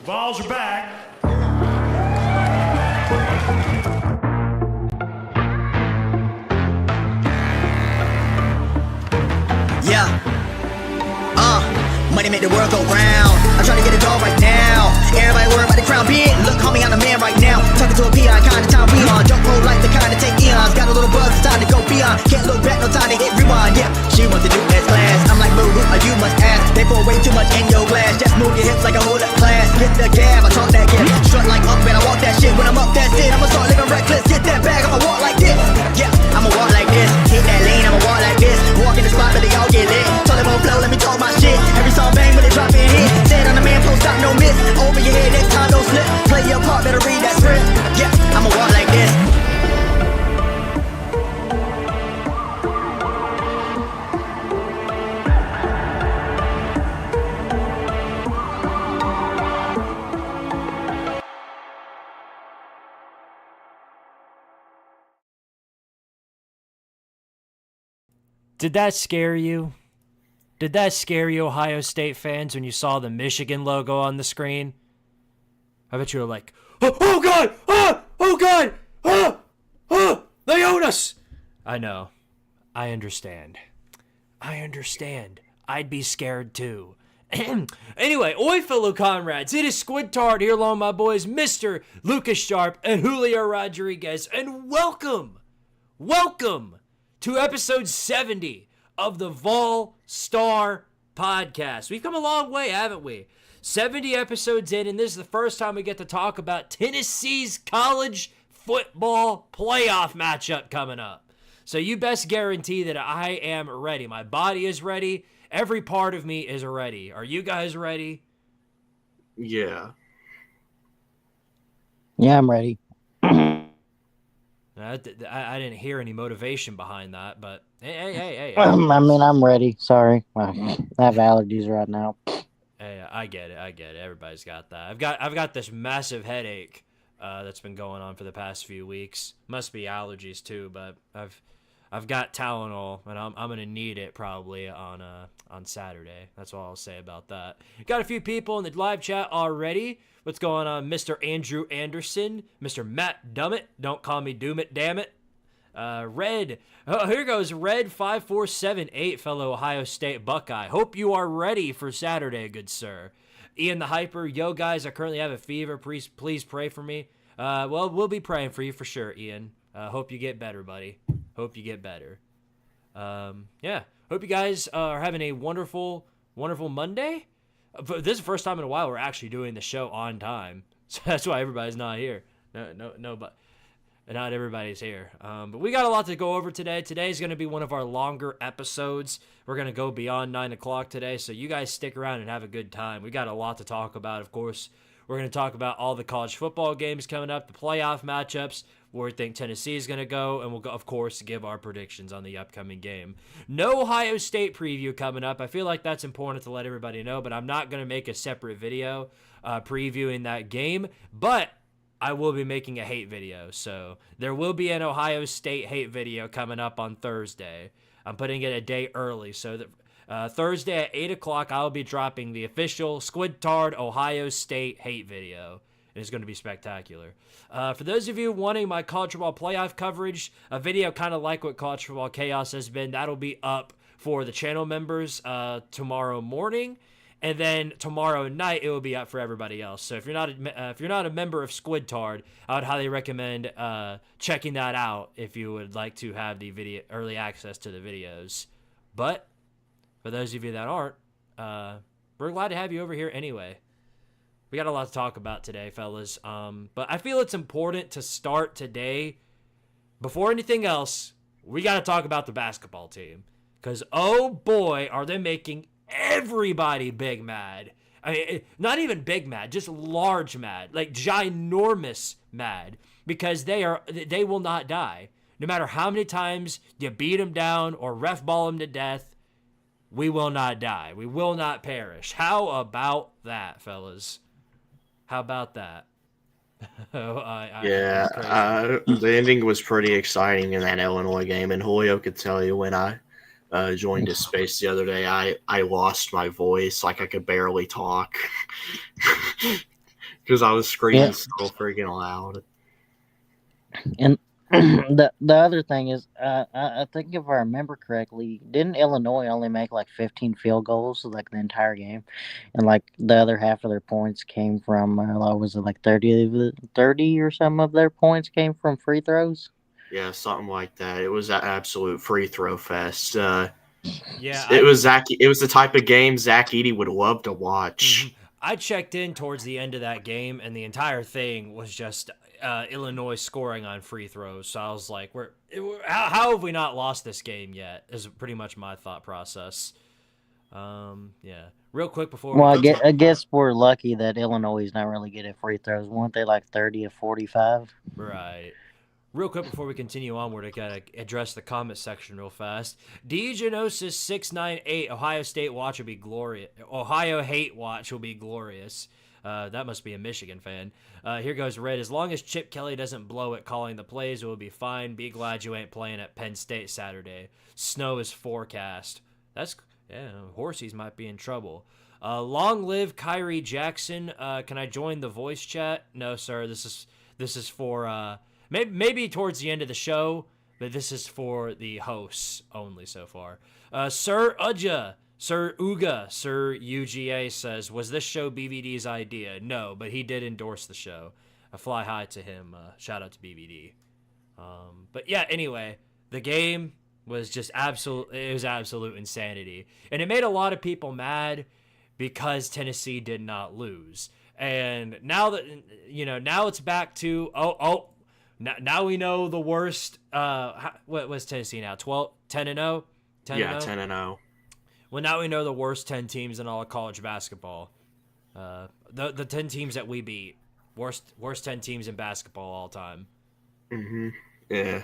Vols are back. Yeah. Money make the world go round. I'm trying to get it all right now. Everybody worry about the crown big. Look, homie, I'm the man right now. Talking to a peon, kind of time we on. Jump roll like the kind of take eons. Got a little buzz, it's time to go beyond. Can't look back, no time to hit rewind. Yeah, she wants to do S class. I'm like, boo, you must ask. They pour way too much in your glass. Just move your hips like a whole up class. Get the gab, I talk that gab. Strut like up and I walk that shit. When I'm up, that's it. I'ma start living reckless. Get that bag, I'ma walk like this. Yeah, I'ma walk like this. Hit that lane, I'ma walk like this. Walk in the spot, but they all get lit. Told them on flow, let me talk my shit. Every song bang when they drop in hit. Said on the man, post stop, no miss. Over your head, next time, don't slip. Play your part, better read that script. Yeah, I'ma walk like this. Did that scare you? Did that scare you, Ohio State fans, when you saw the Michigan logo on the screen? I bet you were like, oh God! Oh God! They own us! I know. I understand. I'd be scared too. Anyway, oi fellow comrades, it is Squidtard here along my boys, Mr. Lucas Sharp and Julio Rodriguez, and welcome to episode 70 of the Vol Star Podcast. We've come a long way, haven't we? 70 episodes in, and this is the first time we get to talk about Tennessee's college football playoff matchup coming up. So you best guarantee that I am ready. My body is ready. Every part of me is ready. Are you guys ready? Yeah. Yeah, I'm ready. I didn't hear any motivation behind that, but hey. I mean, I'm ready. Sorry. I have allergies right now. Hey, I get it. Everybody's got that. I've got this massive headache that's been going on for the past few weeks. Must be allergies too, but I've got Tylenol, and I'm gonna need it probably on Saturday. That's all I'll say about that. Got a few people in the live chat already. What's going on, Mr. Andrew Anderson, Mr. Matt Dummett? Don't call me Doomit, damn it. Red. Oh, here goes Red 5478, fellow Ohio State Buckeye. Hope you are ready for Saturday, good sir. Ian the Hyper. Yo, guys, I currently have a fever. Please pray for me. Well, we'll be praying for you for sure, Ian. Hope you get better, buddy. Hope you get better. Yeah. Hope you guys are having a wonderful Monday. But this is the first time in a while we're actually doing the show on time. So that's why everybody's not here. No, but not everybody's here. But we got a lot to go over today. Today's going to be one of our longer episodes. We're going to go beyond 9 o'clock today. So you guys stick around and have a good time. We got a lot to talk about, of course. We're going to talk about all the college football games coming up, the playoff matchups, where we think Tennessee is going to go, and we'll, of course, give our predictions on the upcoming game. No Ohio State preview coming up. I feel like that's important to let everybody know, but I'm not going to make a separate video previewing that game, but I will be making a hate video, so there will be an Ohio State hate video coming up on Thursday. I'm putting it a day early, so that Thursday at 8 o'clock, I'll be dropping the official Squidtard Ohio State hate video. It's going to be spectacular. For those of you wanting my college football playoff coverage, a video kind of like what College Football Chaos has been, that'll be up for the channel members tomorrow morning. And then tomorrow night, it will be up for everybody else. So if you're not a member of Squidtard, I would highly recommend checking that out if you would like to have the video early access to the videos. But for those of you that aren't, we're glad to have you over here anyway. We got a lot to talk about today, fellas. But I feel it's important to start today. Before anything else, we got to talk about the basketball team. Because, oh boy, are they making everybody big mad. I mean, not even big mad, just large mad. Like ginormous mad. Because they will not die. No matter how many times you beat them down or ref ball them to death, we will not die. We will not perish. How about that, fellas? How about that? The ending was pretty exciting in that Illinois game, and Julio could tell you when I joined his space the other day, I lost my voice, like I could barely talk. because I was screaming Yeah. so freaking loud. And the other thing is, I think if I remember correctly, didn't Illinois only make like 15 field goals like the entire game, and like the other half of their points came from was it like 30 or some of their points came from free throws? Yeah, something like that. It was an absolute free throw fest. Yeah, It was Zach. It was the type of game Zach Edey would love to watch. I checked in towards the end of that game, and the entire thing was just Illinois scoring on free throws. So I was like, how have we not lost this game yet? Is pretty much my thought process. Yeah. Real quick before Well, we I guess we're lucky that Illinois is not really good at free throws. Weren't they like 30 of 45? Right. Real quick before we continue onward, I gotta address the comment section real fast. DGenosis698 Ohio State watch will be glorious. Ohio hate watch will be glorious. That must be a Michigan fan. Here goes Red. As long as Chip Kelly doesn't blow it calling the plays, we'll be fine. Be glad you ain't playing at Penn State Saturday. Snow is forecast. Horsies might be in trouble. Long live Kyrie Jackson. Can I join the voice chat? No, sir. This is for maybe towards the end of the show, but this is for the hosts only so far. Sir Uja, Sir Uga, Sir UGA says, was this show BVD's idea? No, but he did endorse the show. I fly high to him. Shout out to BVD. But yeah, anyway, the game was just absolute insanity. And it made a lot of people mad because Tennessee did not lose. And now that, now it's back to, now we know the worst. What was Tennessee now? 10-0? 10-0? 10-0. Well, now we know the worst 10 teams in all of college basketball. The 10 teams that we beat. Worst 10 teams in basketball all time. Mm-hmm. Yeah.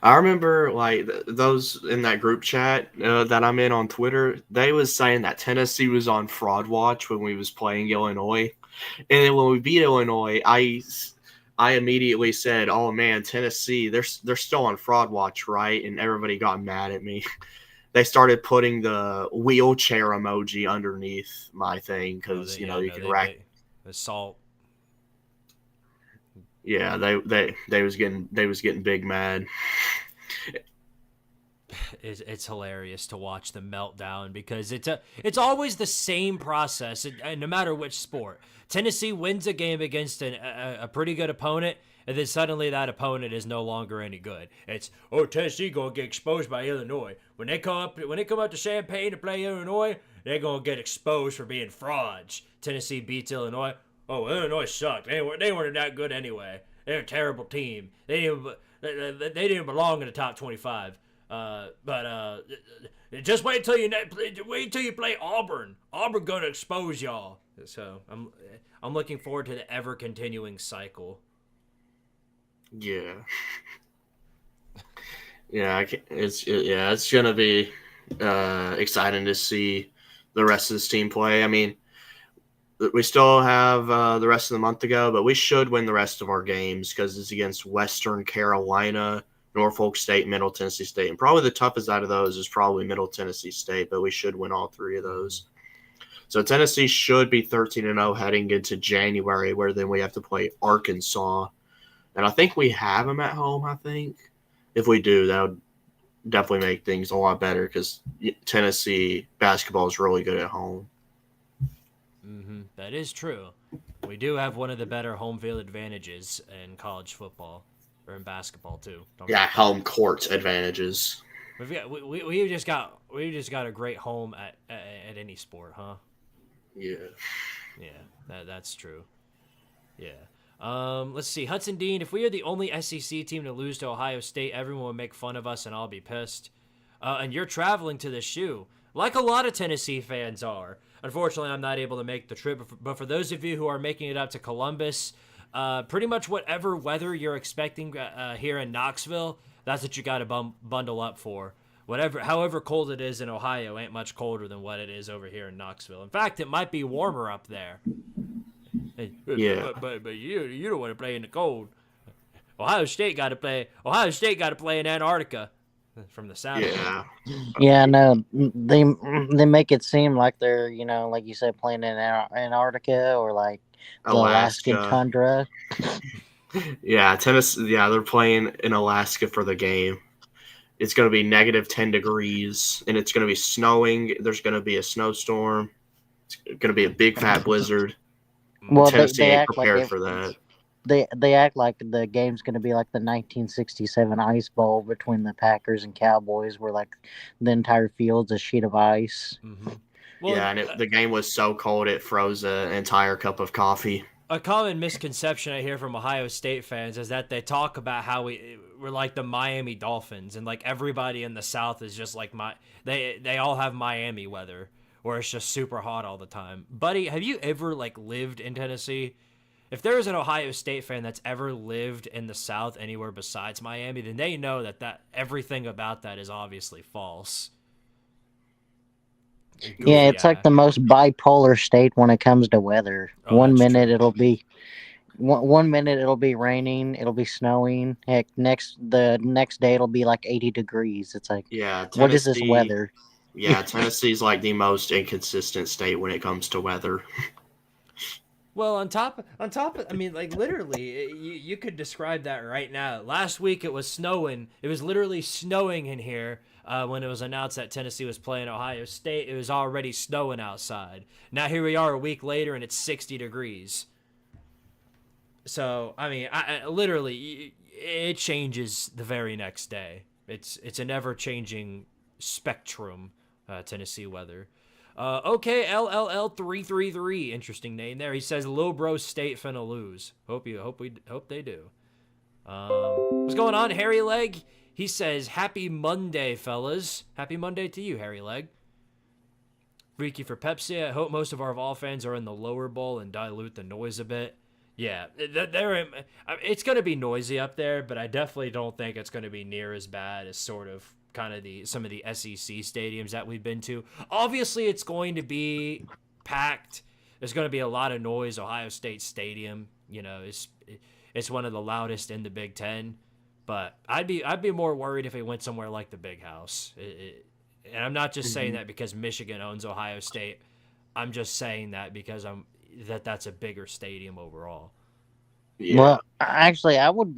I remember, like, those in that group chat that I'm in on Twitter, they was saying that Tennessee was on fraud watch when we was playing Illinois. And then when we beat Illinois, I immediately said, "Oh man, Tennessee, they're still on fraud watch, right?" And everybody got mad at me. They started putting the wheelchair emoji underneath my thing because you can rack the salt. Yeah, they was getting big mad. It's hilarious to watch the meltdown because it's always the same process, no matter which sport. Tennessee wins a game against a pretty good opponent, and then suddenly that opponent is no longer any good. It's Tennessee gonna get exposed by Illinois when they come up to Champaign to play Illinois. They're gonna get exposed for being frauds. Tennessee beats Illinois. Oh, Illinois sucked. They weren't that good anyway. They're a terrible team. They didn't belong in the top 25. But just wait till you play Auburn. Auburn gonna expose y'all. So I'm looking forward to the ever continuing cycle. Yeah. Yeah, it's gonna be exciting to see the rest of this team play. I mean, we still have the rest of the month to go, but we should win the rest of our games because it's against Western Carolina, Norfolk State, Middle Tennessee State. And probably the toughest out of those is probably Middle Tennessee State, but we should win all three of those. So Tennessee should be 13-0 heading into January, where then we have to play Arkansas. And I think we have them at home, I think. If we do, that would definitely make things a lot better because Tennessee basketball is really good at home. Mm-hmm. That is true. We do have one of the better home field advantages in college football. Or in basketball too. Home court advantages. We just got a great home at any sport, huh? Yeah. Yeah, that's true. Yeah. Let's see. Hudson Dean, if we are the only SEC team to lose to Ohio State, everyone will make fun of us and I'll be pissed. And you're traveling to the shoe, like a lot of Tennessee fans are. Unfortunately, I'm not able to make the trip, but for those of you who are making it up to Columbus, pretty much whatever weather you're expecting here in Knoxville, that's what you got to bundle up for. However cold it is in Ohio ain't much colder than what it is over here in Knoxville. In fact, it might be warmer up there. Yeah. But you don't want to play in the cold. Ohio State got to play in Antarctica. from the sound. Yeah. Yeah, no, they make it seem like they're, like you said, playing in Antarctica or like the Alaskan Alaska. tundra. Yeah, Tennessee. Yeah, they're playing in Alaska for the game. It's going to be negative 10 degrees, and it's going to be snowing. There's going to be a snowstorm. It's going to be a big fat blizzard. Well, Tennessee they ain't act like prepared for that. they act like the game's going to be like the 1967 Ice Bowl between the Packers and Cowboys, where like the entire field's a sheet of ice. Mm-hmm. Well, Yeah, and the game was so cold it froze an entire cup of coffee. a common misconception I hear from Ohio State fans is that they talk about how we're like the Miami Dolphins, and like everybody in the South is just like they all have Miami weather, where it's just super hot all the time. Buddy, have you ever like lived in Tennessee? If there is an Ohio State fan that's ever lived in the South anywhere besides Miami, then they know that everything about that is obviously false. Yeah, it's like the most bipolar state when it comes to weather. Oh, one that's minute true. it'll be one minute it'll be raining, it'll be snowing. Heck, the next day it'll be like 80 degrees. It's like, Yeah, what is this Tennessee. weather? Yeah, Tennessee's like the most inconsistent state when it comes to weather. Well, on top of, I mean, like literally, you could describe that right now. Last week it was snowing. It was literally snowing in here when it was announced that Tennessee was playing Ohio State. It was already snowing outside. Now here we are a week later and it's 60 degrees. So, I mean, I literally, it changes the very next day. It's an ever-changing spectrum, Tennessee weather. Okay, LLL333, interesting name there. He says, "Lil Bro State finna lose." Hope they do. What's going on, Harry Leg? He says, "Happy Monday, fellas." Happy Monday to you, Harry Leg. Freaky for Pepsi. I hope most of our Vol fans are in the lower bowl and dilute the noise a bit. Yeah, it's going to be noisy up there, but I definitely don't think it's going to be near as bad as sort of kind of some of the SEC stadiums that we've been to. Obviously, it's going to be packed. There's going to be a lot of noise. Ohio State Stadium, it's one of the loudest in the Big Ten. But I'd be more worried if it went somewhere like the Big House. And I'm not just saying that because Michigan owns Ohio State. I'm just saying that because that's a bigger stadium overall. Yeah. Well, actually, I would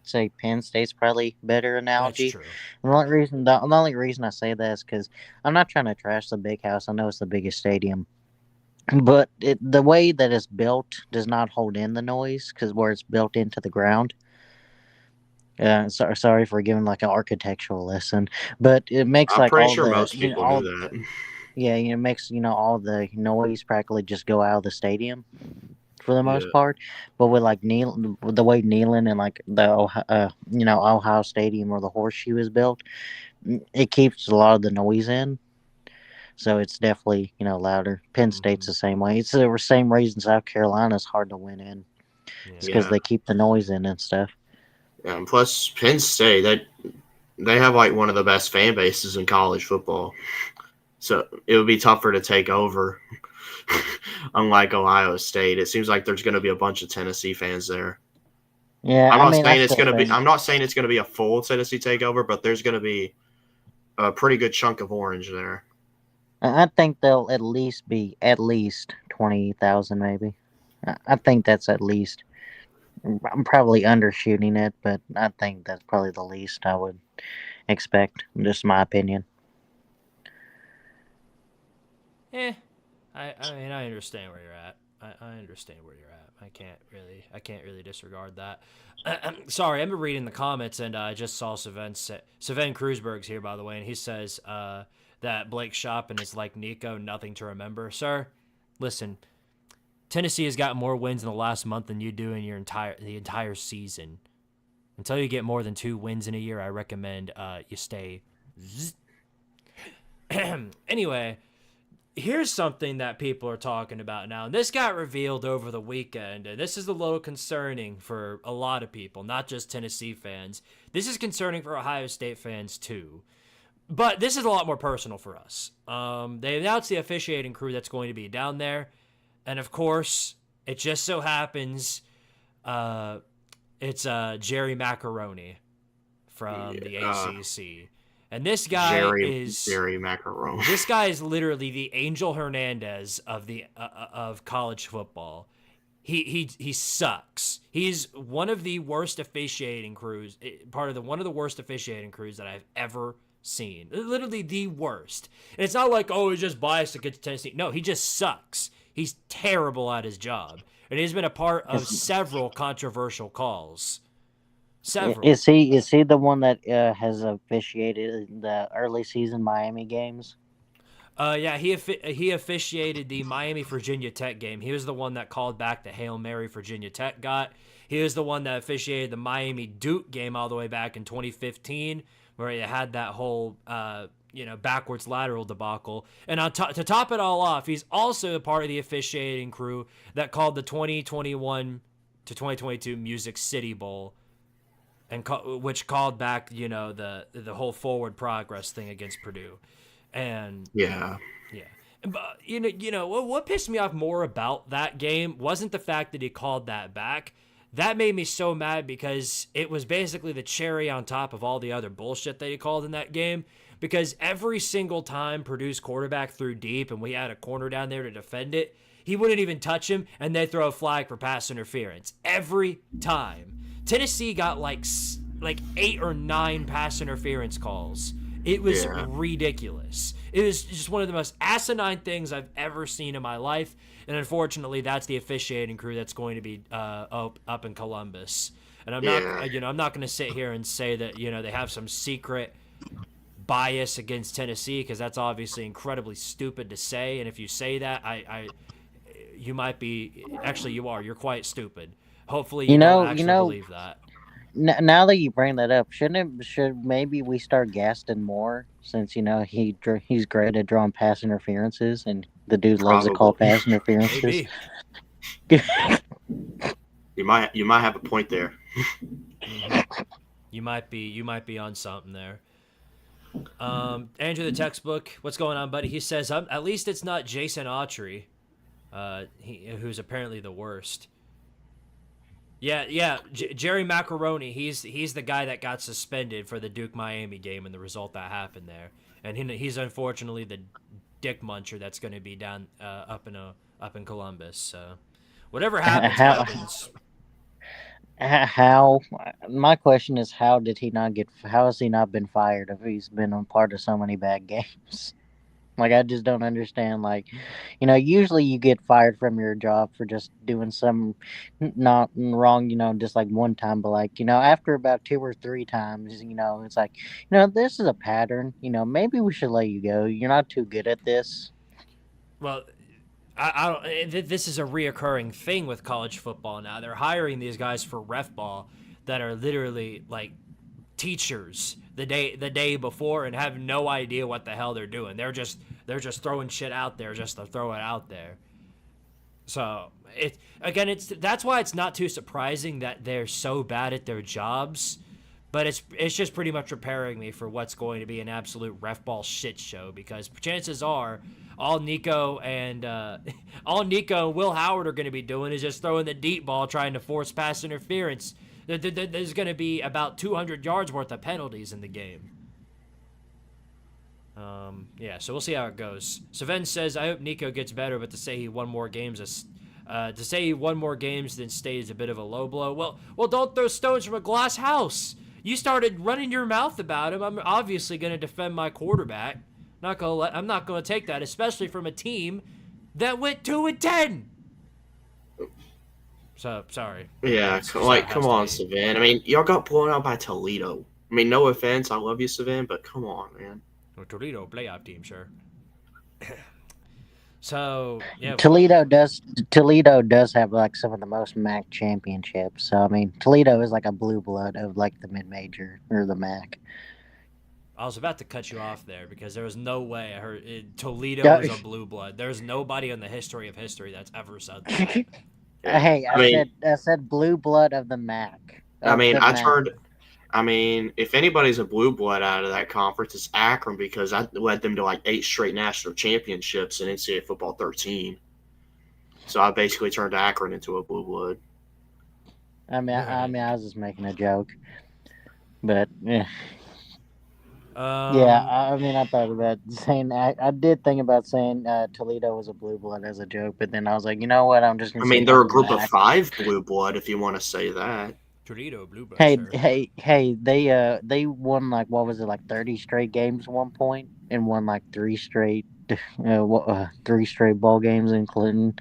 say Penn State's probably better analogy. That's true. The only reason I say that is because I'm not trying to trash the Big House. I know it's the biggest stadium, but the way that it's built does not hold in the noise because where it's built into the ground. Sorry for giving like an architectural lesson, but it makes I'm like pretty all sure the most people all, knew that. yeah, it makes all the noise practically just go out of the stadium for the most part. But with like the way Neyland and like the Ohio Stadium or the Horseshoe is built, it keeps a lot of the noise in. So it's definitely louder. Penn State's the same way. It's the same reason South Carolina's hard to win in. It's because they keep the noise in and stuff. And plus, Penn State, they have like one of the best fan bases in college football. So it would be tougher to take over. Unlike Ohio State, it seems like there's going to be a bunch of Tennessee fans there. Yeah, I'm not saying it's going to be a full Tennessee takeover, but there's going to be a pretty good chunk of orange there. I think they'll at least 20,000, maybe. I think that's at least. I'm probably undershooting it, but I think that's probably the least I would expect. Just my opinion. I mean, I understand where you're at. I understand where you're at. I can't really disregard that. Sorry, I've been reading the comments and I just saw Sven Kreuzberg's here, by the way, and he says that Blake Shopping is like Nico, nothing to remember. Sir, listen, Tennessee has got more wins in the last month than you do in the entire season. Until you get more than 2 wins in a year, I recommend you stay. Anyway, here's something that people are talking about now. And this got revealed over the weekend, and this is a little concerning for a lot of people, not just Tennessee fans. This is concerning for Ohio State fans too. But this is a lot more personal for us. They announced the officiating crew that's going to be down there. And of course, it just so happens it's Jerry Macaroni from the Uh, ACC. And this guy Jerry Macaroni. This guy is literally the Angel Hernandez of of college football. He sucks. He's one of the worst officiating crews, one of the worst officiating crews that I've ever seen. Literally the worst. And it's not like, oh, he's just biased against Tennessee. No, he just sucks. He's terrible at his job. And he's been a part of several controversial calls. Several. Is he the one that has officiated in the early season Miami games? Yeah, he officiated the Miami Virginia Tech game. He was the one that called back the Hail Mary Virginia Tech got. He was the one that officiated the Miami Duke game all the way back in 2015, where you had that whole backwards lateral debacle. And to top it all off, he's also a part of the officiating crew that called the 2021 to 2022 Music City Bowl, and which called back the whole forward progress thing against Purdue. And yeah. But what pissed me off more about that game wasn't the fact that he called that back. That made me so mad because it was basically the cherry on top of all the other bullshit that he called in that game. Because every single time Purdue's quarterback threw deep and we had a corner down there to defend it, he wouldn't even touch him, and they throw a flag for pass interference every time. Tennessee got like 8 or 9 pass interference calls. It was ridiculous. It was just one of the most asinine things I've ever seen in my life. And unfortunately, that's the officiating crew that's going to be up in Columbus. And I'm not going to sit here and say that they have some secret bias against Tennessee, because that's obviously incredibly stupid to say. And if you say that, you might be you're quite stupid. Hopefully you don't actually believe that. Now that you bring that up, should maybe we start Gaston more, since he's great at drawing pass interferences, and the dude loves to call pass interferences. You might have a point there. You might be on something there. Andrew the textbook, what's going on, buddy? He says, at least it's not Jason Autry, who's apparently the worst. Yeah. Jerry Macaroni. He's the guy that got suspended for the Duke Miami game and the result that happened there. And he's unfortunately the dick muncher that's going to be down up in Columbus. So whatever happens. How? My question is, how has he not been fired if he's been a part of so many bad games? Like, I just don't understand. Like, usually you get fired from your job for just doing some not wrong, just like one time. But like, after about 2 or 3 times, it's like, this is a pattern. Maybe we should let you go. You're not too good at this. Well, I don't. This is a reoccurring thing with college football now. They're hiring these guys for ref ball that are literally like teachers the day before and have no idea what the hell they're doing. They're just throwing shit out there just to throw it out there. So that's why it's not too surprising that they're so bad at their jobs. But it's just pretty much preparing me for what's going to be an absolute ref ball shit show, because chances are all Nico and Will Howard are going to be doing is just throwing the deep ball, trying to force pass interference. There's going to be about 200 yards worth of penalties in the game. So we'll see how it goes. Sven says, I hope Nico gets better, but to say he won more games than State is a bit of a low blow. Well, don't throw stones from a glass house. You started running your mouth about him. I'm obviously going to defend my quarterback. I'm not going to take that, especially from a team that went 2-10. So sorry. Yeah, come on, Savin. I mean, y'all got blown out by Toledo. I mean, no offense, I love you, Savin, but come on, man. Well, Toledo playoff team, sure. So yeah, Toledo does have like some of the most MAC championships. So I mean, Toledo is like a blue blood of like the mid-major or the MAC. I was about to cut you off there because there was no way I heard Toledo is a blue blood. There's nobody in the history of history that's ever said that. Hey, I said blue blood of the MAC. I mean, if anybody's a blue blood out of that conference, it's Akron, because I led them to like 8 straight national championships in NCAA football 13. So I basically turned Akron into a blue blood. I was just making a joke. But yeah. Yeah, Um, I mean, I thought about saying I did think about saying Toledo was a blue blood as a joke, but then I was like, you know what? I'm just gonna I say mean, they're a fuck them group of back. 5 blue blood, if you want to say that. Tornado Blue Blood, Hey, sir. hey, hey! They won like what was it, like 30 straight games at one point, and won like three straight ball games, including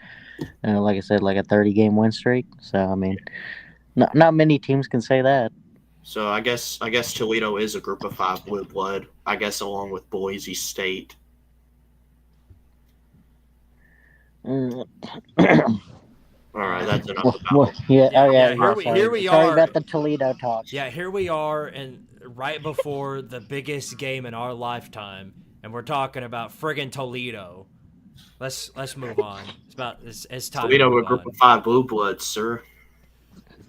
like I said, like a 30-game win streak. So I mean, not many teams can say that. So I guess Toledo is a group of 5 blue blood. I guess along with Boise State. Mm. All right, that's enough Well, about. yeah, oh Yeah, yeah, yeah. yeah. Here Sorry, we sorry are. about the Toledo talk. Yeah, here we are, and right before the biggest game in our lifetime, and we're talking about friggin' Toledo. Let's move on. It's time to Toledo, move a group on. of 5 blue bloods, sir.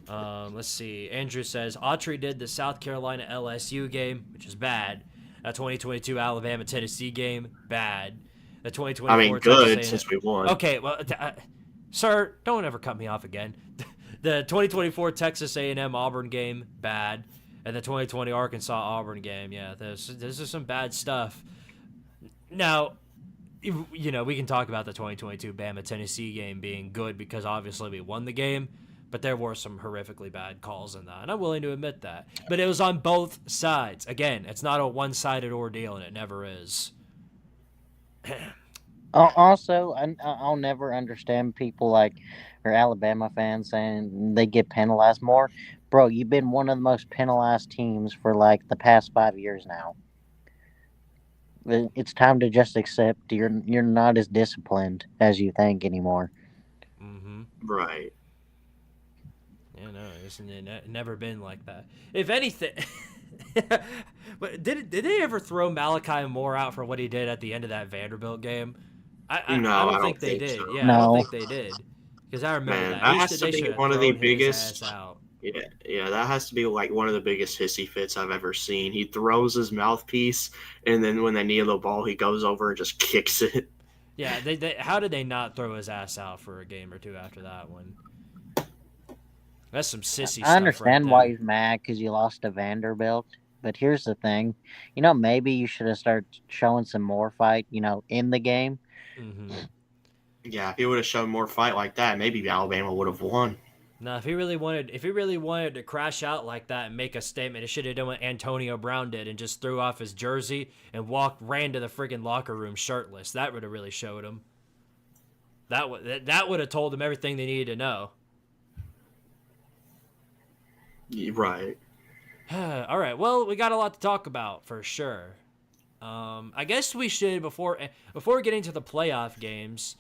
Let's see. Andrew says Autry did the South Carolina LSU game, which is bad. A 2022 Alabama Tennessee game, bad. The I mean, 2024 Texas good A&M. since we won. Okay, well, sir, don't ever cut me off again. The 2024 Texas A&M Auburn game, bad. And the 2020 Arkansas Auburn game, yeah, this is some bad stuff. Now, you know, we can talk about the 2022 Bama Tennessee game being good because obviously we won the game, but there were some horrifically bad calls in that, and I'm willing to admit that. But it was on both sides. Again, it's not a one-sided ordeal, and it never is. Also, I'll never understand people like or Alabama fans saying they get penalized more. Bro, you've been one of the most penalized teams for like the past 5 years now. It's time to just accept you're not as disciplined as you think anymore. Mm-hmm. Right. Yeah, no, it's never been like that. If anything, but did they ever throw Malachi Moore out for what he did at the end of that Vanderbilt game? I No, don't I don't think they think so. did. Yeah, I don't No, think they did because I remember Man, that. that has to They be should have one of the thrown his ass biggest. out. Yeah, yeah, that has to be like one of the biggest hissy fits I've ever seen. He throws his mouthpiece, and then when they kneel the ball, he goes over and just kicks it. Yeah, how did they not throw his ass out for a game or two after that one? That's some sissy I stuff right understand why there. he's mad because you lost to Vanderbilt. But here's the thing, maybe you should have started showing some more fight, in the game. Mm-hmm. Yeah, if he would have shown more fight like that, maybe Alabama would have won. Now, if he really wanted to crash out like that and make a statement, he should have done what Antonio Brown did and just threw off his jersey and ran to the friggin' locker room shirtless. That would have really showed him. That would have told them everything they needed to know. Right. All right. Well, we got a lot to talk about for sure. I guess we should before getting to the playoff games.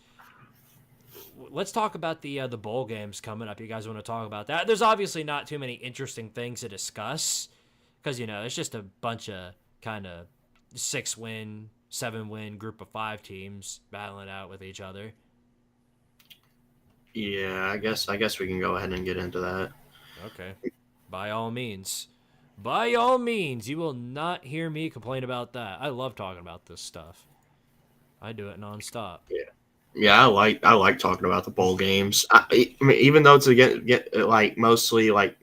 Let's talk about the bowl games coming up. You guys want to talk about that? There's obviously not too many interesting things to discuss because it's just a bunch of kind of 6-win, 7-win group of 5 teams battling out with each other. Yeah, I guess we can go ahead and get into that. Okay. By all means. By all means, you will not hear me complain about that. I love talking about this stuff. I do it nonstop. Yeah, I like talking about the bowl games. I mean, even though it's get like mostly like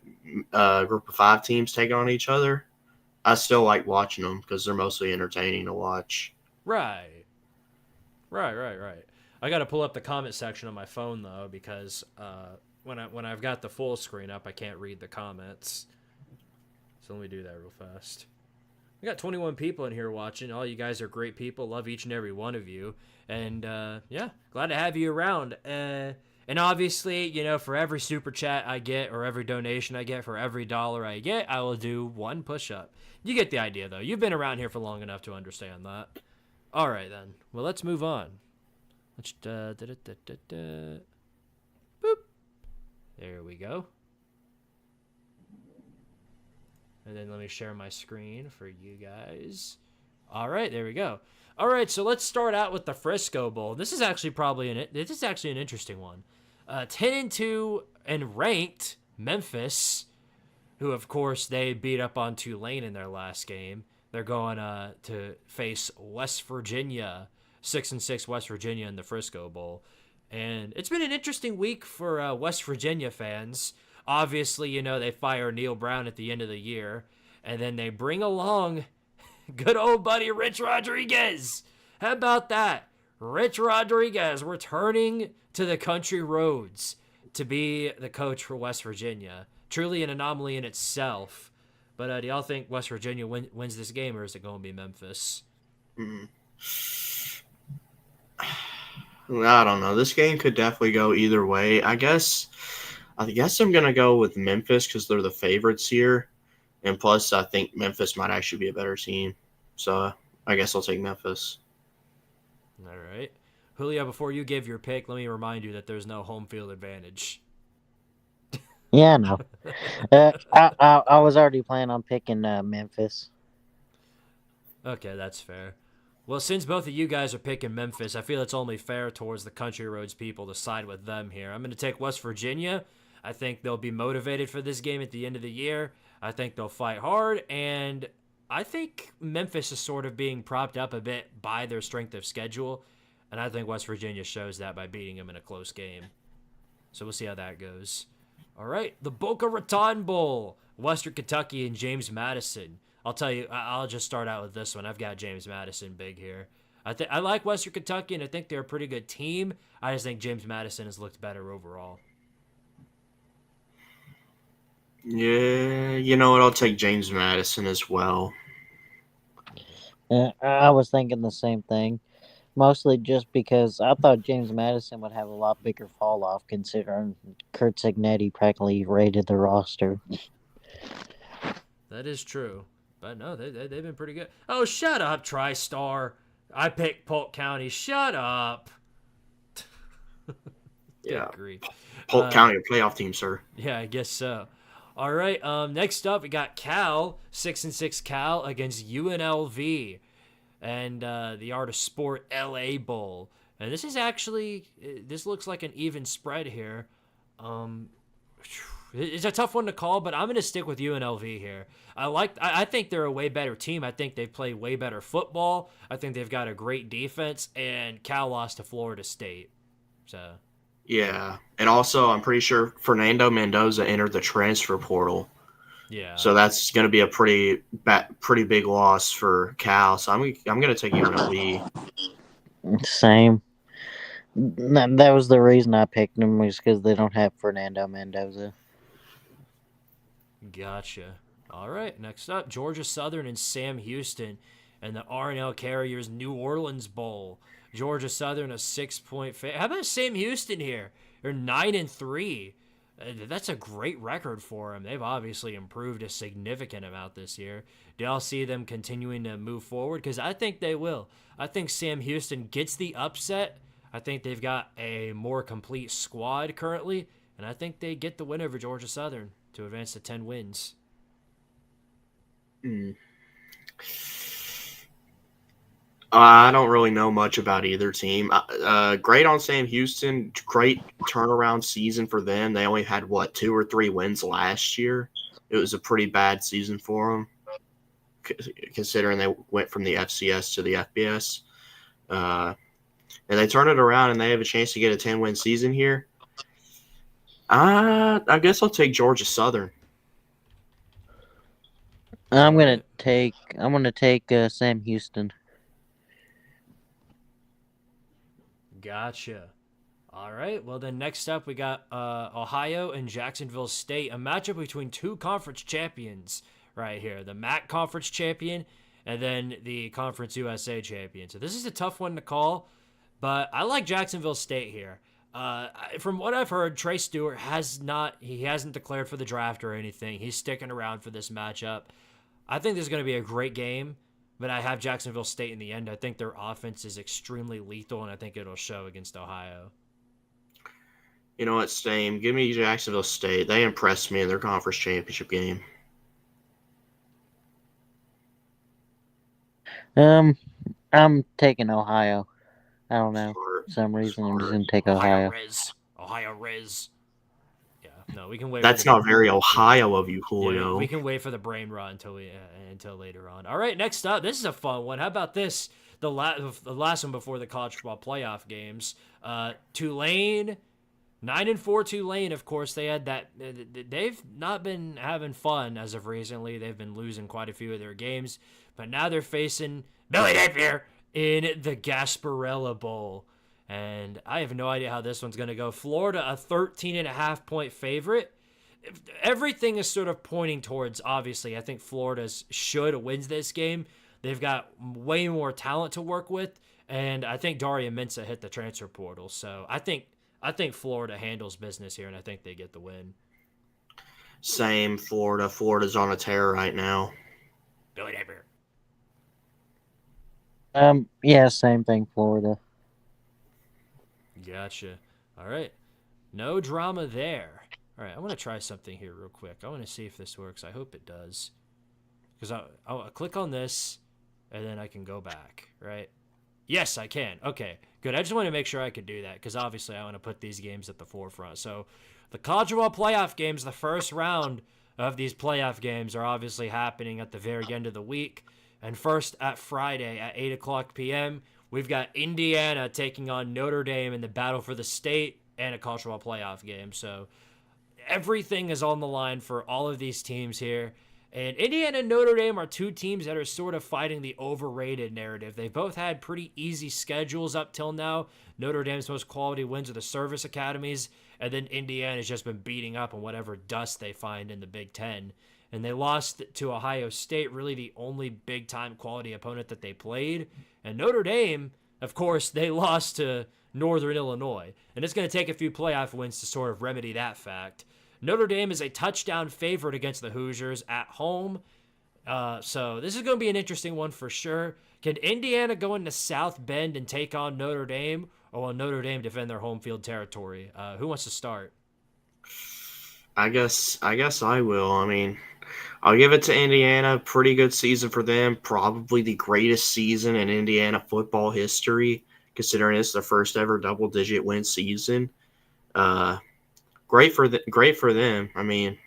group of 5 teams taking on each other, I still like watching them because they're mostly entertaining to watch. Right. I got to pull up the comment section on my phone though because when I've got the full screen up, I can't read the comments. So let me do that real fast. We got 21 people in here watching. All you guys are great people. Love each and every one of you. And yeah, glad to have you around. And obviously, for every super chat I get or every donation I get, for every dollar I get, I will do one push-up. You get the idea, though. You've been around here for long enough to understand that. All right, then. Well, let's move on. Let's boop. There we go. And then let me share my screen for you guys. All right, there we go. All right, so let's start out with the Frisco Bowl. This is actually an interesting one. 10-2 and ranked Memphis, who of course they beat up on Tulane in their last game. They're going to face West Virginia, 6-6 West Virginia in the Frisco Bowl. And it's been an interesting week for West Virginia fans. Obviously, they fire Neil Brown at the end of the year. and then they bring along good old buddy Rich Rodriguez. How about that? Rich Rodriguez returning to the country roads to be the coach for West Virginia. Truly an anomaly in itself. But do y'all think West Virginia wins this game, or is it going to be Memphis? I don't know. This game could definitely go either way. I guess I'm going to go with Memphis because they're the favorites here. And plus, I think Memphis might actually be a better team. So I guess I'll take Memphis. All right. Julio, before you give your pick, let me remind you that there's no home field advantage. Yeah, no. I was already planning on picking Memphis. Okay, that's fair. Well, since both of you guys are picking Memphis, I feel it's only fair towards the Country Roads people to side with them here. I'm going to take West Virginia. I think they'll be motivated for this game at the end of the year. I think they'll fight hard, and I think Memphis is sort of being propped up a bit by their strength of schedule, and I think West Virginia shows that by beating them in a close game. So we'll see how that goes. All right, the Boca Raton Bowl, Western Kentucky and James Madison. I'll tell you, I'll just start out with this one. I've got James Madison big here. I like Western Kentucky, and I think they're a pretty good team. I just think James Madison has looked better overall. Yeah, you know what? I'll take James Madison as well. I was thinking the same thing. Mostly just because I thought James Madison would have a lot bigger fall off considering Kurt Signetti practically raided the roster. That is true. But no, they've been pretty good. Oh, shut up, TriStar. I picked Polk County. Shut up. Yeah. Grief. Polk County, a playoff team, sir. Yeah, I guess so. All right, next up, we got Cal, 6-6 Cal against UNLV. And the Art of Sport LA Bowl. And this is actually, this looks like an even spread here. It's a tough one to call, but I'm going to stick with UNLV here. I think they're a way better team. I think they play way better football. I think they've got a great defense, and Cal lost to Florida State. So. Yeah, and also I'm pretty sure Fernando Mendoza entered the transfer portal. Yeah. So that's going to be a pretty big loss for Cal. So I'm going to take UNLV. Same. That was the reason I picked them, was because they don't have Fernando Mendoza. Gotcha. All right, next up, Georgia Southern and Sam Houston and the R&L Carriers New Orleans Bowl. Georgia Southern a 6-point favorite. How about Sam Houston here? They're 9-3. That's a great record for them. They've obviously improved a significant amount this year. Do y'all see them continuing to move forward? Because I think they will. I think Sam Houston gets the upset. I think they've got a more complete squad currently, and I think they get the win over Georgia Southern to advance to 10 wins. I don't really know much about either team. Great on Sam Houston. Great turnaround season for them. They only had, 2 or 3 wins last year. It was a pretty bad season for them, considering they went from the FCS to the FBS. And they turn it around, and they have a chance to get a 10-win season here. I guess I'll take Georgia Southern. I'm gonna take Sam Houston. Gotcha. All right. Well, then next up we got Ohio and Jacksonville State, a matchup between two conference champions right here. The MAC conference champion and then the Conference USA champion. So this is a tough one to call, but I like Jacksonville State here. From what I've heard, Trey Stewart hasn't declared for the draft or anything. He's sticking around for this matchup. I think this is going to be a great game, but I have Jacksonville State in the end. I think their offense is extremely lethal, and I think it'll show against Ohio. You know what, Stame? Give me Jacksonville State. They impressed me in their conference championship game. I'm taking Ohio. I don't know. For some reason, I'm just going to take Ohio. Ohio Riz. Yeah, no, we can wait. That's not very Ohio of you, Julio. Yeah, we can wait for the brain rot until later on. All right, next up, this is a fun one. How about this? The last one before the college football playoff games. Tulane, 9-4 Tulane, of course, they had that. They've not been having fun as of recently. They've been losing quite a few of their games, but now they're facing Billy Napier in the Gasparilla Bowl. And I have no idea how this one's going to go. Florida, a 13.5-point favorite. Everything is sort of pointing towards, obviously, I think Florida should win this game. They've got way more talent to work with, and I think Daria Mensah hit the transfer portal. So I think Florida handles business here, and I think they get the win. Same, Florida. Florida's on a tear right now. Billy Napier. Yeah, same thing, Florida. Gotcha. All right. No drama there. All right, I want to try something here real quick. I want to see if this works. I hope it does. Because I'll click on this, and then I can go back, right? Yes, I can. Okay, good. I just want to make sure I could do that, because obviously I want to put these games at the forefront. So the college football playoff games, the first round of these playoff games are obviously happening at the very end of the week. And first at Friday at 8 o'clock p.m., we've got Indiana taking on Notre Dame in the battle for the state and a college football playoff game. So everything is on the line for all of these teams here. And Indiana and Notre Dame are two teams that are sort of fighting the overrated narrative. They both had pretty easy schedules up till now. Notre Dame's most quality wins are the service academies, and then Indiana's just been beating up on whatever dust they find in the Big Ten. And they lost to Ohio State, really the only big-time quality opponent that they played. And Notre Dame, of course, they lost to Northern Illinois. And it's going to take a few playoff wins to sort of remedy that fact. Notre Dame is a touchdown favorite against the Hoosiers at home. So this is going to be an interesting one for sure. Can Indiana go into South Bend and take on Notre Dame, or will Notre Dame defend their home field territory? Who wants to start? I guess I will. I mean, I'll give it to Indiana. Pretty good season for them. Probably the greatest season in Indiana football history, considering it's their first ever double-digit win season. Great for them. I mean,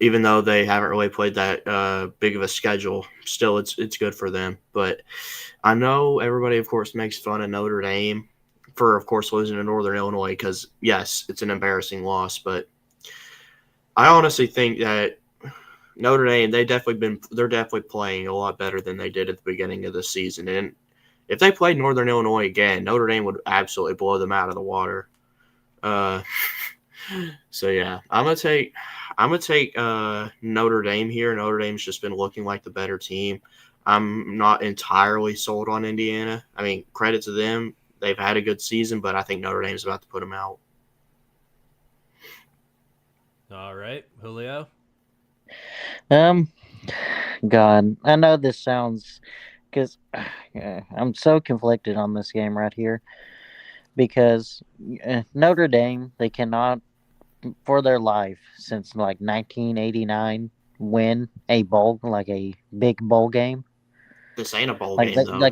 even though they haven't really played that big of a schedule, still it's good for them. But I know everybody, of course, makes fun of Notre Dame for, of course, losing to Northern Illinois because, yes, it's an embarrassing loss. But I honestly think that Notre Dame, they're definitely playing a lot better than they did at the beginning of the season. And if they played Northern Illinois again, Notre Dame would absolutely blow them out of the water. So yeah, I'm gonna take Notre Dame here. Notre Dame's just been looking like the better team. I'm not entirely sold on Indiana. I mean, credit to them. They've had a good season, but I think Notre Dame's about to put them out. All right, Julio. God, I know this sounds, because I'm so conflicted on this game right here, because Notre Dame, they cannot, for their life, since like 1989, win a bowl, like a big bowl game. This ain't a bowl Like game, though.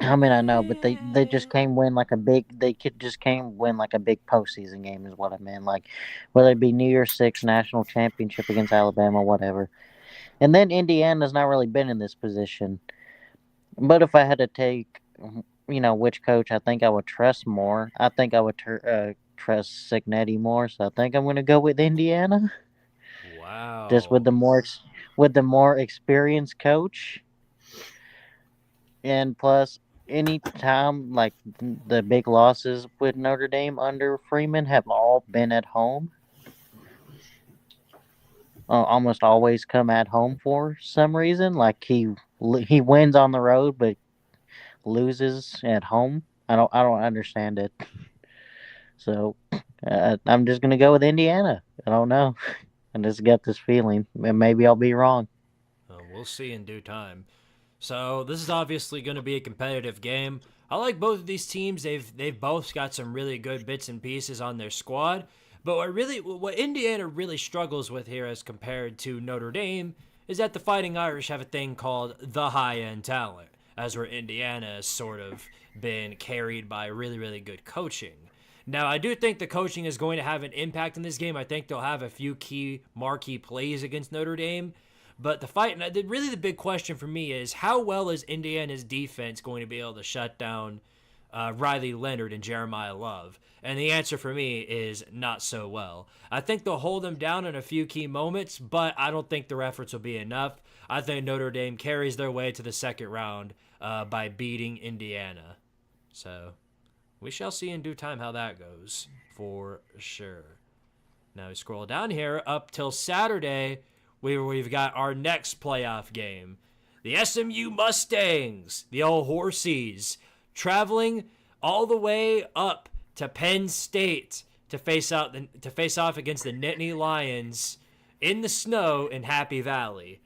I mean, I know, but they just can't win like a big. They just can't win like a big postseason game, is what I meant. Like whether it be New Year's Six national championship against Alabama, whatever. And then Indiana's not really been in this position. But if I had to take, which coach I think I would trust more, I think I would trust Cignetti more. So I think I'm going to go with Indiana. Wow. Just with the more experienced coach. And plus, any time like the big losses with Notre Dame under Freeman have all been at home. Almost always come at home for some reason. Like he wins on the road, but loses at home. I don't understand it. So I'm just gonna go with Indiana. I don't know. I just got this feeling. Maybe I'll be wrong. We'll see in due time. So this is obviously going to be a competitive game. I like both of these teams. They've both got some really good bits and pieces on their squad. But what Indiana really struggles with here as compared to Notre Dame is that the Fighting Irish have a thing called the high-end talent, as where Indiana has sort of been carried by really, really good coaching. Now, I do think the coaching is going to have an impact in this game. I think they'll have a few key marquee plays against Notre Dame. But the big question for me is how well is Indiana's defense going to be able to shut down Riley Leonard and Jeremiah Love? And the answer for me is not so well. I think they'll hold them down in a few key moments, but I don't think their efforts will be enough. I think Notre Dame carries their way to the second round by beating Indiana. So we shall see in due time how that goes, for sure. Now we scroll down here up till Saturday, we've got our next playoff game. The SMU Mustangs, the old Horsies, traveling all the way up to Penn State to face off against the Nittany Lions in the snow in Happy Valley.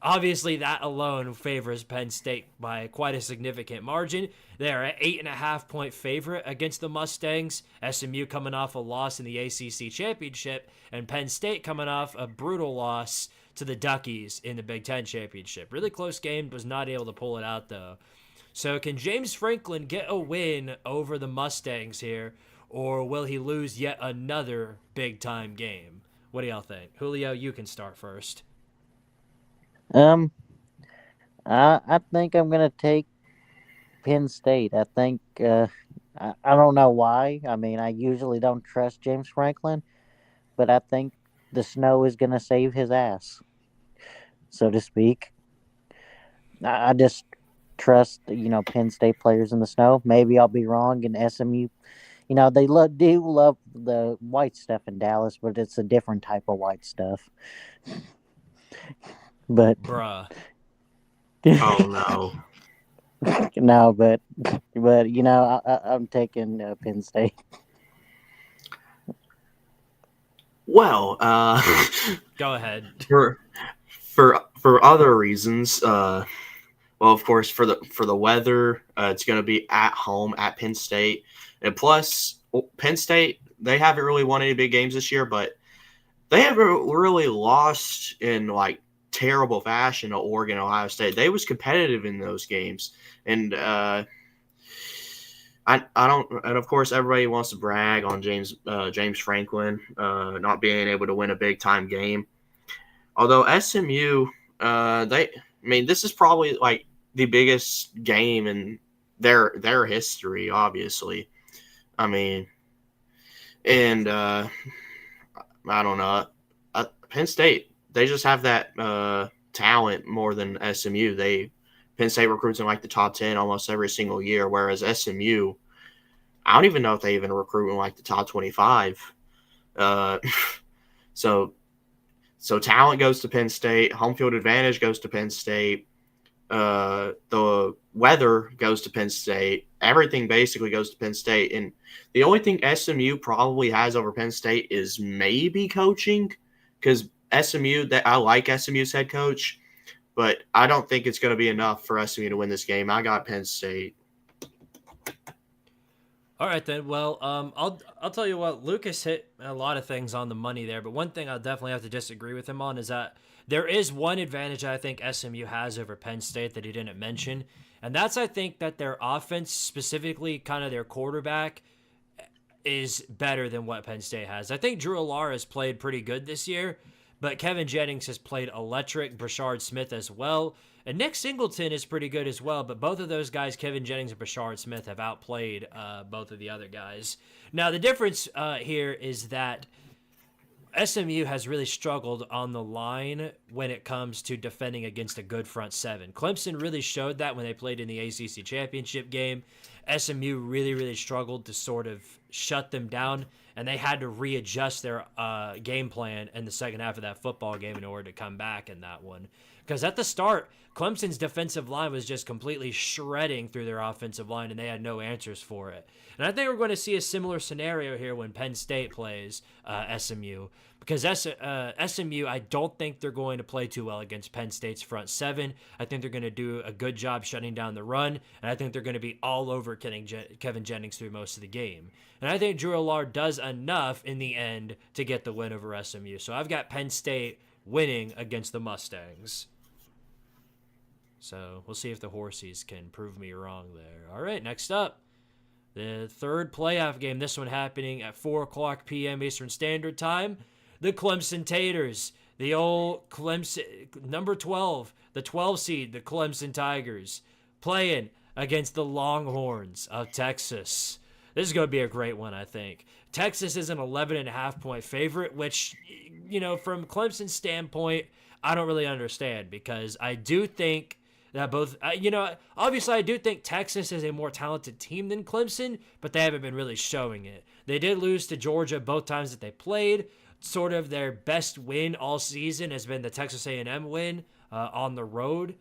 Obviously, that alone favors Penn State by quite a significant margin. They are an 8.5-point favorite against the Mustangs. SMU coming off a loss in the ACC Championship, and Penn State coming off a brutal loss to the Duckies in the Big Ten Championship. Really close game, was not able to pull it out, though. So can James Franklin get a win over the Mustangs here, or will he lose yet another big-time game? What do y'all think? Julio, you can start first. I think I'm gonna take Penn State. I think I don't know why. I mean, I usually don't trust James Franklin, but I think the snow is gonna save his ass, so to speak. I just trust Penn State players in the snow. Maybe I'll be wrong. And SMU, they do love the white stuff in Dallas, but it's a different type of white stuff. But Bruh. Oh no. no, but I'm taking Penn State. Well, Go ahead. For other reasons, well, of course, for the weather, it's going to be at home at Penn State, and plus Penn State, they haven't really won any big games this year, but they haven't really lost in like terrible fashion to Oregon, Ohio State. They was competitive in those games, and I don't. And of course, everybody wants to brag on James Franklin not being able to win a big time game. Although SMU, this is probably like the biggest game in their history, obviously. I mean, and I don't know. Penn State, they just have that talent more than SMU. Penn State recruits in like the top 10 almost every single year, whereas SMU, I don't even know if they even recruit in like the top 25. So talent goes to Penn State. Home field advantage goes to Penn State. The weather goes to Penn State. Everything basically goes to Penn State. And the only thing SMU probably has over Penn State is maybe coaching, because I like SMU's head coach, but I don't think it's going to be enough for SMU to win this game. I got Penn State. All right, then. Well, I'll tell you what. Lucas hit a lot of things on the money there, but one thing I'll definitely have to disagree with him on is that there is one advantage I think SMU has over Penn State that he didn't mention, and that's I think that their offense, specifically kind of their quarterback, is better than what Penn State has. I think Juilo has played pretty good this year, but Kevin Jennings has played electric, Brashard Smith as well. And Nick Singleton is pretty good as well, but both of those guys, Kevin Jennings and Brashard Smith, have outplayed both of the other guys. Now, the difference here is that SMU has really struggled on the line when it comes to defending against a good front seven. Clemson really showed that when they played in the ACC Championship game. SMU really, really struggled to sort of shut them down, and they had to readjust their game plan in the second half of that football game in order to come back in that one. Because at the start, Clemson's defensive line was just completely shredding through their offensive line, and they had no answers for it. And I think we're going to see a similar scenario here when Penn State plays SMU. Because SMU, I don't think they're going to play too well against Penn State's front seven. I think they're going to do a good job shutting down the run, and I think they're going to be all over Kevin Jennings through most of the game. And I think Drew Allard does enough in the end to get the win over SMU. So I've got Penn State winning against the Mustangs. So we'll see if the Horsies can prove me wrong there. All right, next up, the third playoff game. This one happening at 4 o'clock p.m. Eastern Standard Time. The Clemson Taters, the old Clemson, number 12, the 12 seed, the Clemson Tigers, playing against the Longhorns of Texas. This is going to be a great one, I think. Texas is an 11.5-point favorite, which, from Clemson's standpoint, I don't really understand because I do think that obviously I do think Texas is a more talented team than Clemson, but they haven't been really showing it. They did lose to Georgia both times that they played. Sort of their best win all season has been the Texas A&M win on the road.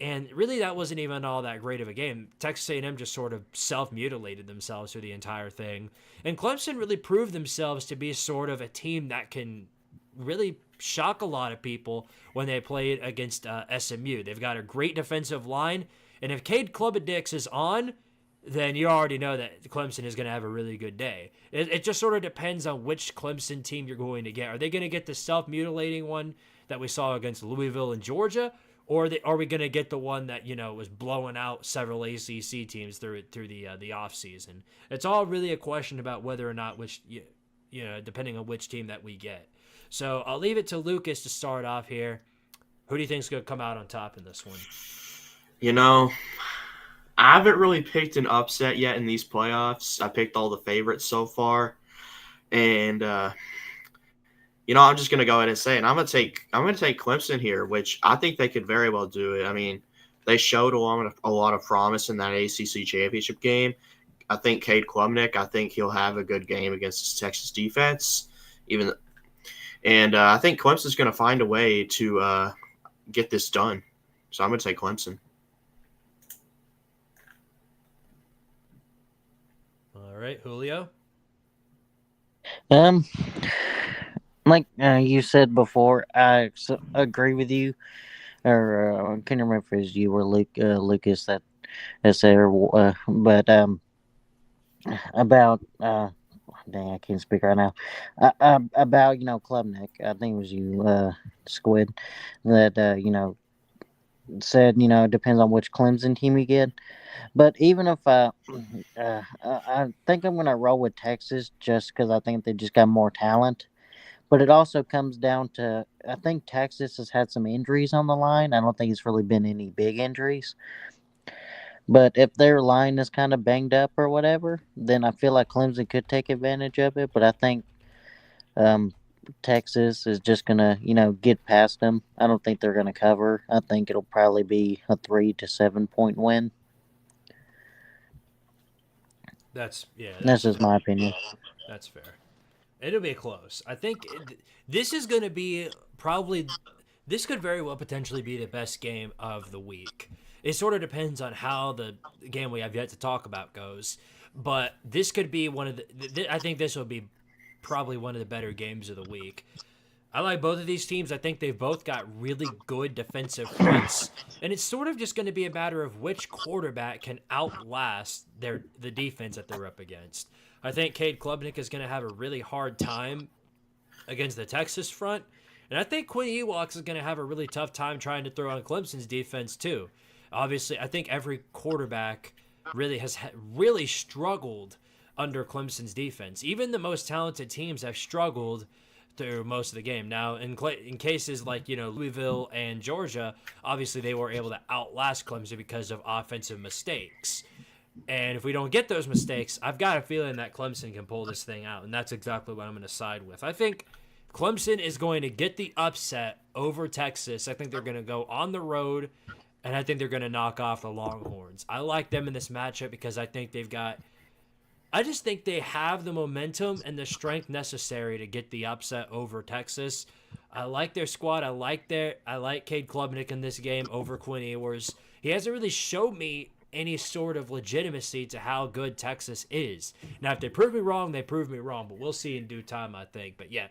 And really, that wasn't even all that great of a game. Texas A&M just sort of self-mutilated themselves through the entire thing. And Clemson really proved themselves to be sort of a team that can really shock a lot of people when they played against SMU. They've got a great defensive line. And if Cade Klubadix is on, then you already know that Clemson is going to have a really good day. It just sort of depends on which Clemson team you're going to get. Are they going to get the self-mutilating one that we saw against Louisville and Georgia? Or are we going to get the one that, was blowing out several ACC teams through the offseason? It's all really a question about whether or not depending on which team that we get. So I'll leave it to Lucas to start off here. Who do you think is going to come out on top in this one? I haven't really picked an upset yet in these playoffs. I picked all the favorites so far. And I'm just gonna go ahead and say it. I'm gonna take Clemson here, which I think they could very well do it. I mean, they showed a lot of promise in that ACC championship game. I think Cade Klubnik, I think he'll have a good game against this Texas defense. I think Clemson's gonna find a way to get this done. So I'm gonna take Clemson. All right, Julio. Like you said before, I agree with you. Or I can't remember if it was you or Lucas that said, but about dang, I can't speak right now. About Klubnik, I think it was you, Squid, that said it depends on which Clemson team you get. But even if I think I'm gonna roll with Texas just because I think they just got more talent. But it also comes down to, I think Texas has had some injuries on the line. I don't think it's really been any big injuries. But if their line is kind of banged up or whatever, then I feel like Clemson could take advantage of it. But I think Texas is just going to, get past them. I don't think they're going to cover. I think it'll probably be a 3 to 7 point win. That's just my opinion. That's fair. It'll be close. I think this is going to be this could very well potentially be the best game of the week. It sort of depends on how the game we have yet to talk about goes. But this could be I think this will be probably one of the better games of the week. I like both of these teams. I think they've both got really good defensive fronts. And it's sort of just going to be a matter of which quarterback can outlast the defense that they're up against. I think Cade Klubnik is going to have a really hard time against the Texas front. And I think Quinn Ewok is going to have a really tough time trying to throw on Clemson's defense too. Obviously, I think every quarterback really has really struggled under Clemson's defense. Even the most talented teams have struggled through most of the game. Now, in cases like, Louisville and Georgia, obviously they were able to outlast Clemson because of offensive mistakes. And if we don't get those mistakes, I've got a feeling that Clemson can pull this thing out, and that's exactly what I'm going to side with. I think Clemson is going to get the upset over Texas. I think they're going to go on the road, and I think they're going to knock off the Longhorns. I like them in this matchup because I think I just think they have the momentum and the strength necessary to get the upset over Texas. I like their squad. I like Cade Klubnik in this game over Quinn Ewers. He hasn't really showed me any sort of legitimacy to how good Texas is. Now, if they prove me wrong, they prove me wrong, but we'll see in due time, I think. But yeah,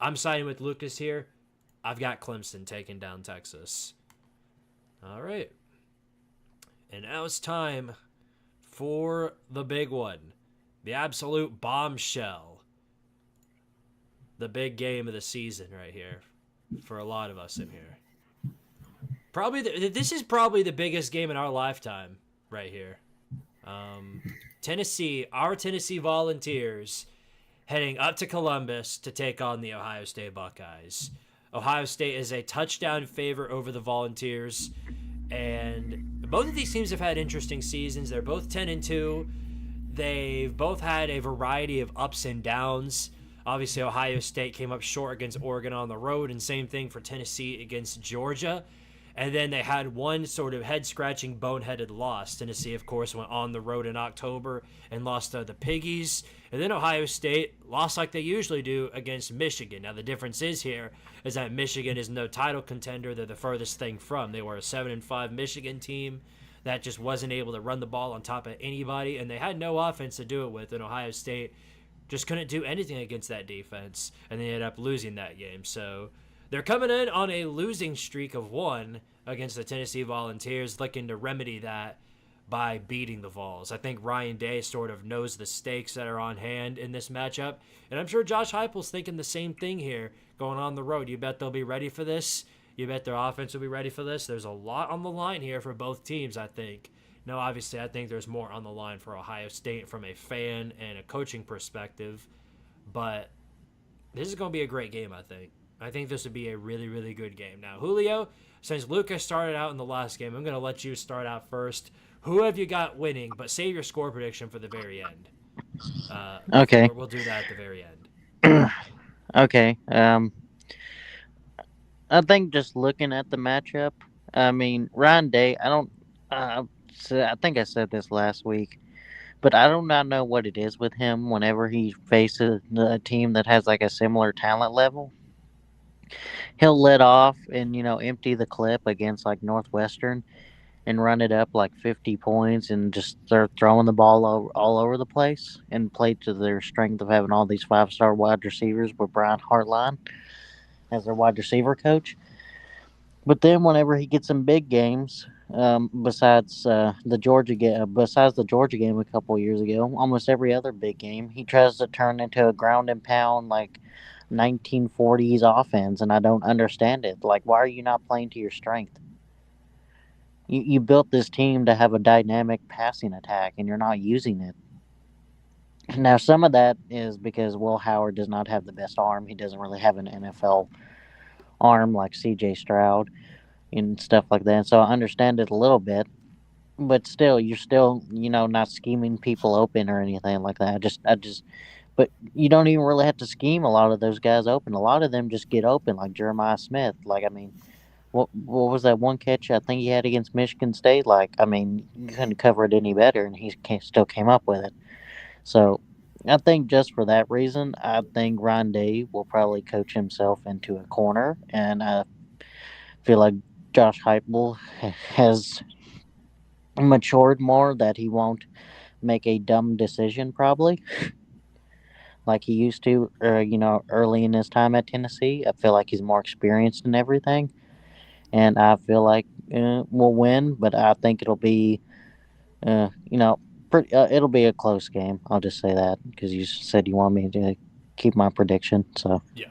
I'm siding with Lucas here. I've got Clemson taking down Texas. All right. And now it's time for the big one. The absolute bombshell. The big game of the season right here for a lot of us in here. This is probably the biggest game in our lifetime right here. Our Tennessee Volunteers heading up to Columbus to take on the Ohio State Buckeyes. Ohio State is a touchdown favorite over the Volunteers, and both of these teams have had interesting seasons. They're both 10-2. They've both had a variety of ups and downs. Obviously, Ohio State came up short against Oregon on the road, and same thing for Tennessee against Georgia. And then they had one sort of head-scratching, boneheaded loss. Tennessee, of course, went on the road in October and lost to the Piggies. And then Ohio State lost like they usually do against Michigan. Now, the difference is that Michigan is no title contender. They're the furthest thing from. They were a 7-5 Michigan team that just wasn't able to run the ball on top of anybody, and they had no offense to do it with. And Ohio State just couldn't do anything against that defense, and they ended up losing that game. So they're coming in on a losing streak of 1 against the Tennessee Volunteers, looking to remedy that by beating the Vols. I think Ryan Day sort of knows the stakes that are on hand in this matchup, and I'm sure Josh Heupel's thinking the same thing here going on the road. You bet they'll be ready for this? You bet their offense will be ready for this? There's a lot on the line here for both teams, I think. Now, obviously, I think there's more on the line for Ohio State from a fan and a coaching perspective, but this is going to be a great game, I think. I think this would be a really, really good game. Now, Julio, since Lucas started out in the last game, I'm going to let you start out first. Who have you got winning, but save your score prediction for the very end. Okay. We'll do that at the very end. Okay. I think just looking at the matchup, I mean, Ryan Day, I think I said this last week, but I do not know what it is with him whenever he faces a team that has like a similar talent level. He'll let off and, empty the clip against like Northwestern and run it up like 50 points and just start throwing the ball all over the place and play to their strength of having all these 5-star wide receivers with Brian Hartline as their wide receiver coach. But then whenever he gets in big games, besides the Georgia game a couple of years ago, almost every other big game, he tries to turn into a ground and pound like 1940s offense, and I don't understand it. Like, why are you not playing to your strength? You built this team to have a dynamic passing attack, and you're not using it. Now, some of that is because Will Howard does not have the best arm. He doesn't really have an NFL arm like C.J. Stroud and stuff like that. So I understand it a little bit, but still, you're still, not scheming people open or anything like that. But you don't even really have to scheme a lot of those guys open. A lot of them just get open, like Jeremiah Smith. Like, I mean, what was that one catch I think he had against Michigan State? Like, I mean, you couldn't cover it any better, and he still came up with it. So I think just for that reason, I think Ryan Day will probably coach himself into a corner, and I feel like Josh Heupel has matured more, that he won't make a dumb decision probably like he used to, early in his time at Tennessee. I feel like he's more experienced in everything, and I feel like we'll win, but I think it'll be, it'll be a close game. I'll just say that because you said you want me to keep my prediction. So yeah.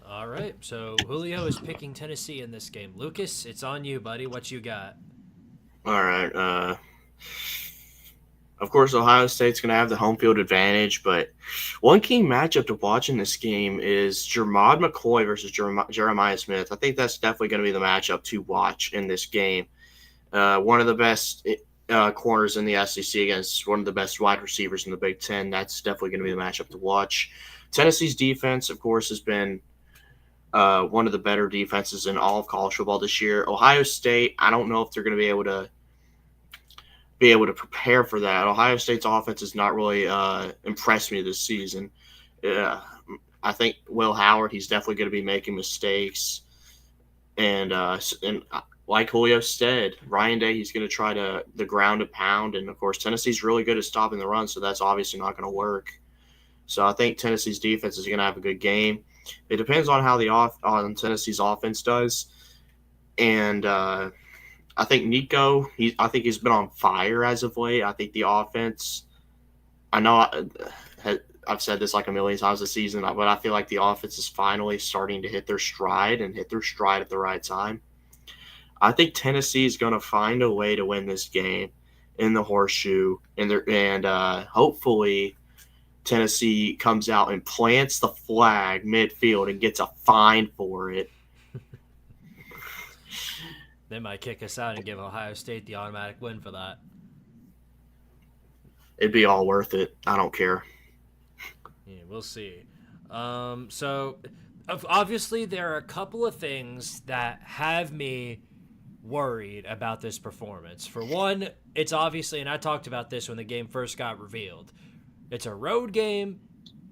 All right. So Julio is picking Tennessee in this game. Lucas, it's on you, buddy. What you got? All right. Of course, Ohio State's going to have the home field advantage, but one key matchup to watch in this game is Jermod McCoy versus Jeremiah Smith. I think that's definitely going to be the matchup to watch in this game. One of the best corners in the SEC against one of the best wide receivers in the Big Ten. That's definitely going to be the matchup to watch. Tennessee's defense, of course, has been one of the better defenses in all of college football this year. Ohio State, I don't know if they're going to be able to prepare for that. Ohio State's offense has not really impressed me this season. I think Will Howard, he's definitely going to be making mistakes. And like Julio said, Ryan Day, he's going to try the ground and pound. And, of course, Tennessee's really good at stopping the run, so that's obviously not going to work. So I think Tennessee's defense is going to have a good game. It depends on how on Tennessee's offense does. And I think Nico, I think he's been on fire as of late. I think the offense, I know I've said this like a million times this season, but I feel like the offense is finally starting to hit their stride at the right time. I think Tennessee is going to find a way to win this game in the horseshoe, and hopefully Tennessee comes out and plants the flag midfield and gets a fine for it. They might kick us out and give Ohio State the automatic win for that. It'd be all worth it. I don't care. Yeah, we'll see. So, obviously, there are a couple of things that have me worried about this performance. For one, it's obviously, and I talked about this when the game first got revealed, it's a road game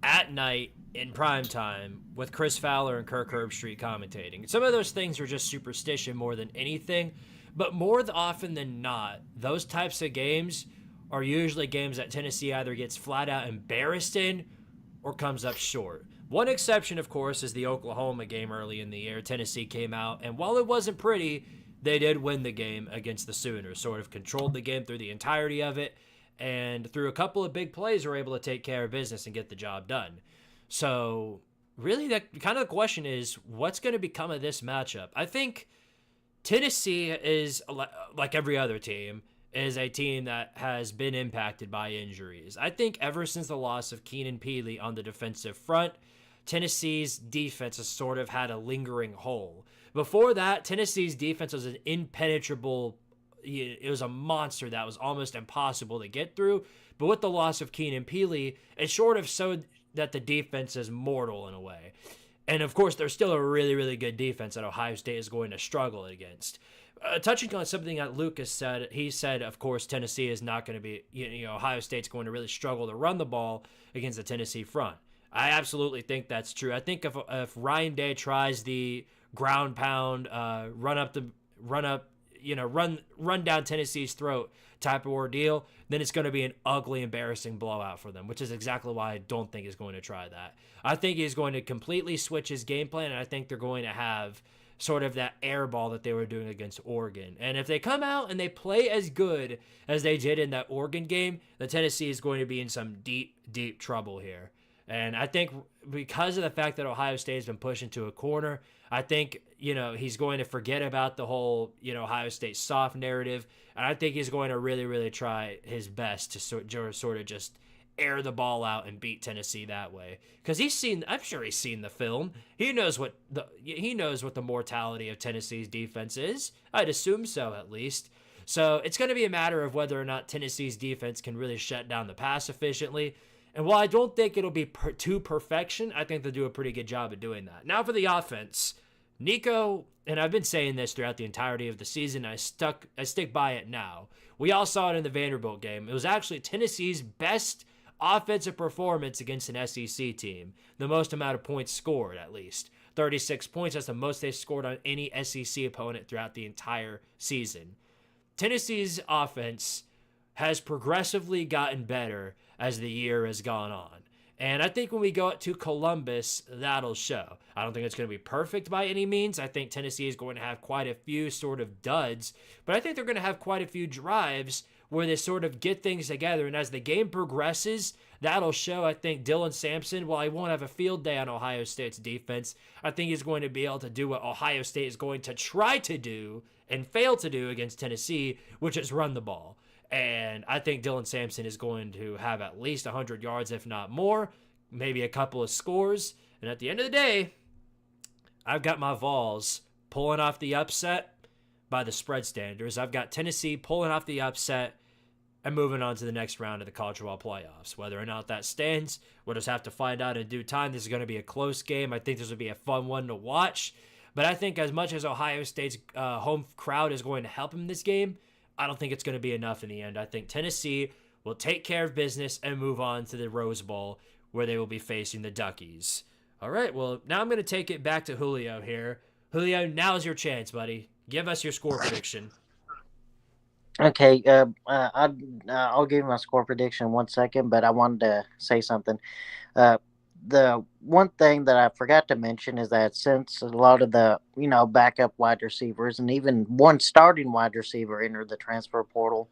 at night in prime time with Chris Fowler and Kirk Herbstreit commentating. Some of those things are just superstition more than anything, but more often than not, those types of games are usually games that Tennessee either gets flat out embarrassed in or comes up short. One exception, of course, is the Oklahoma game early in the year. Tennessee came out, and while it wasn't pretty, they did win the game against the Sooners, sort of controlled the game through the entirety of it, and through a couple of big plays were able to take care of business and get the job done. So really, that kind of the question is, what's going to become of this matchup? I think Tennessee is, like every other team, is a team that has been impacted by injuries. I think ever since the loss of Keenan Peely on the defensive front, Tennessee's defense has sort of had a lingering hole. Before that, Tennessee's defense was an impenetrable, it was a monster that was almost impossible to get through. But with the loss of Keenan Peely, it sort of showed that the defense is mortal in a way. And of course, there's still a really, really good defense that Ohio State is going to struggle against. Touching on something that Lucas said, he said, of course, Tennessee is not going to be, Ohio State's going to really struggle to run the ball against the Tennessee front. I absolutely think that's true. I think if Ryan Day tries the ground pound, run down Tennessee's throat type of ordeal, then it's going to be an ugly, embarrassing blowout for them, which is exactly why I don't think he's going to try that. I think he's going to completely switch his game plan, and I think they're going to have sort of that air ball that they were doing against Oregon. And if they come out and they play as good as they did in that Oregon game, then Tennessee is going to be in some deep, deep trouble here. And I think because of the fact that Ohio State has been pushed into a corner, I think, he's going to forget about the whole, Ohio State soft narrative. And I think he's going to really, really try his best to sort of just air the ball out and beat Tennessee that way. Because I'm sure he's seen the film. He knows what the mortality of Tennessee's defense is. I'd assume so, at least. So it's going to be a matter of whether or not Tennessee's defense can really shut down the pass efficiently. And while I don't think it'll be to perfection, I think they'll do a pretty good job of doing that. Now for the offense, Nico, and I've been saying this throughout the entirety of the season, I stick by it now. We all saw it in the Vanderbilt game. It was actually Tennessee's best offensive performance against an SEC team. The most amount of points scored, at least. 36 points, that's the most they've scored on any SEC opponent throughout the entire season. Tennessee's offense has progressively gotten better as the year has gone on. And I think when we go to Columbus, that'll show. I don't think it's going to be perfect by any means. I think Tennessee is going to have quite a few sort of duds, but I think they're going to have quite a few drives where they sort of get things together. And as the game progresses, that'll show. I think Dylan Sampson, while he won't have a field day on Ohio State's defense, I think he's going to be able to do what Ohio State is going to try to do and fail to do against Tennessee, which is run the ball. And I think Dylan Sampson is going to have at least 100 yards, if not more, maybe a couple of scores. And at the end of the day, I've got my Vols pulling off the upset by the spread standards. I've got Tennessee pulling off the upset and moving on to the next round of the college football playoffs. Whether or not that stands, we'll just have to find out in due time. This is going to be a close game. I think this will be a fun one to watch. But I think as much as Ohio State's home crowd is going to help him this game, I don't think it's going to be enough in the end. I think Tennessee will take care of business and move on to the Rose Bowl, where they will be facing the Duckies. All right, well, now I'm going to take it back to Julio here. Julio, now's your chance, buddy. Give us your score prediction. Okay, I'll give you my score prediction in 1 second, but I wanted to say something. The one thing that I forgot to mention is that since a lot of the, backup wide receivers and even one starting wide receiver entered the transfer portal,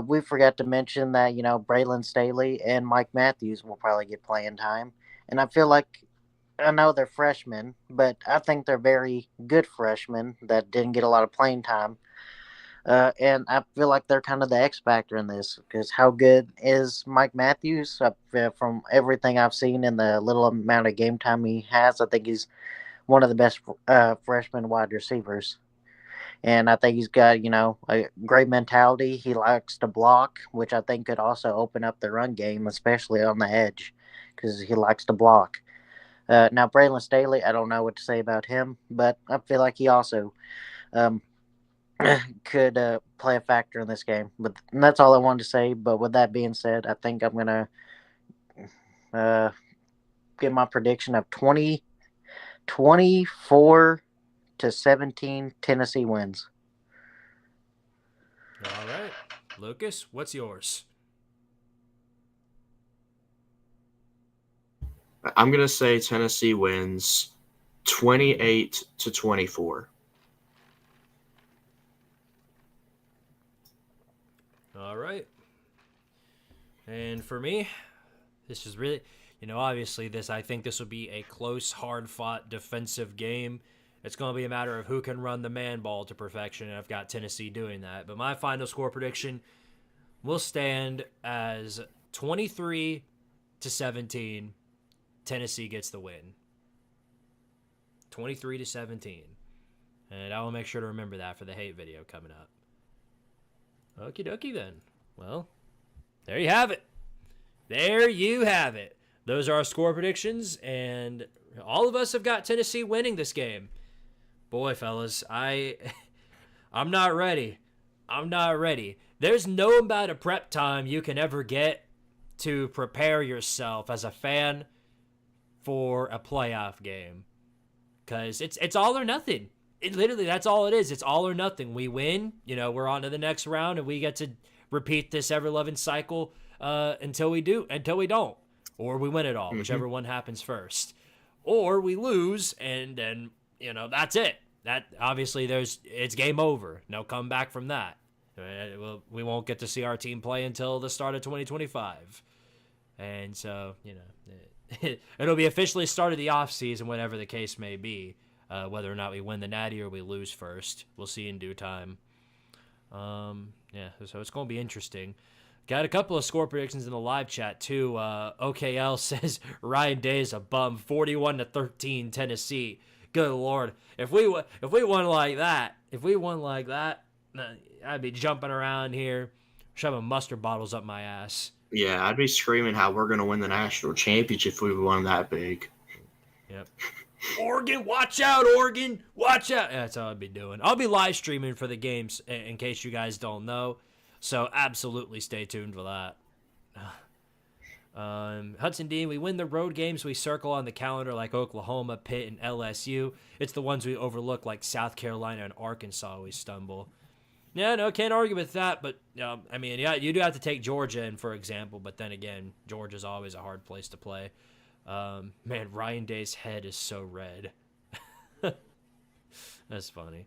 we forgot to mention that, Braylon Staley and Mike Matthews will probably get playing time. And I feel like, I know they're freshmen, but I think they're very good freshmen that didn't get a lot of playing time. And I feel like they're kind of the X factor in this, because how good is Mike Matthews? From everything I've seen in the little amount of game time he has, I think he's one of the best freshman wide receivers. And I think he's got, a great mentality. He likes to block, which I think could also open up the run game, especially on the edge, because he likes to block. Now, Braylon Staley, I don't know what to say about him, but I feel like he also um, could play a factor in this game. But that's all I wanted to say. But with that being said, I think I'm going to give my prediction of 24-17 Tennessee wins. All right. Lucas, what's yours? I'm going to say Tennessee wins 28-24. All right. And for me, this is really, obviously I think this will be a close, hard-fought defensive game. It's going to be a matter of who can run the man ball to perfection, and I've got Tennessee doing that. But my final score prediction will stand as 23-17. Tennessee gets the win. 23-17. And I will make sure to remember that for the hate video coming up. Okie dokie then. Well, there you have it. There you have it. Those are our score predictions, and all of us have got Tennessee winning this game. Boy, fellas, I'm not ready. I'm not ready. There's no amount of prep time you can ever get to prepare yourself as a fan for a playoff game, because it's all or nothing. Literally, that's all it is. It's all or nothing. We win, we're on to the next round, and we get to repeat this ever-loving cycle until we don't, or we win it all, whichever one happens first, or we lose, and then that's it. That obviously it's game over. No comeback from that. We won't get to see our team play until the start of 2025, and so it'll be officially start of the off season, whatever the case may be. Whether or not we win the Natty or we lose first, we'll see in due time. So it's going to be interesting. Got a couple of score predictions in the live chat too. OKL says Ryan Day is a bum. 41-13 Tennessee. Good Lord, if we won like that, I'd be jumping around here, shoving mustard bottles up my ass. Yeah, I'd be screaming how we're going to win the national championship if we won that big. Yep. Oregon, watch out, Oregon, watch out. That's all I'd be doing. I'll be live streaming for the games in case you guys don't know. So absolutely stay tuned for that. Hudson Dean, we win the road games we circle on the calendar like Oklahoma, Pitt, and LSU. It's the ones we overlook like South Carolina and Arkansas we stumble. Yeah, no, can't argue with that. But, you do have to take Georgia in, for example. But then again, Georgia's always a hard place to play. Man, Ryan Day's head is so red. That's funny.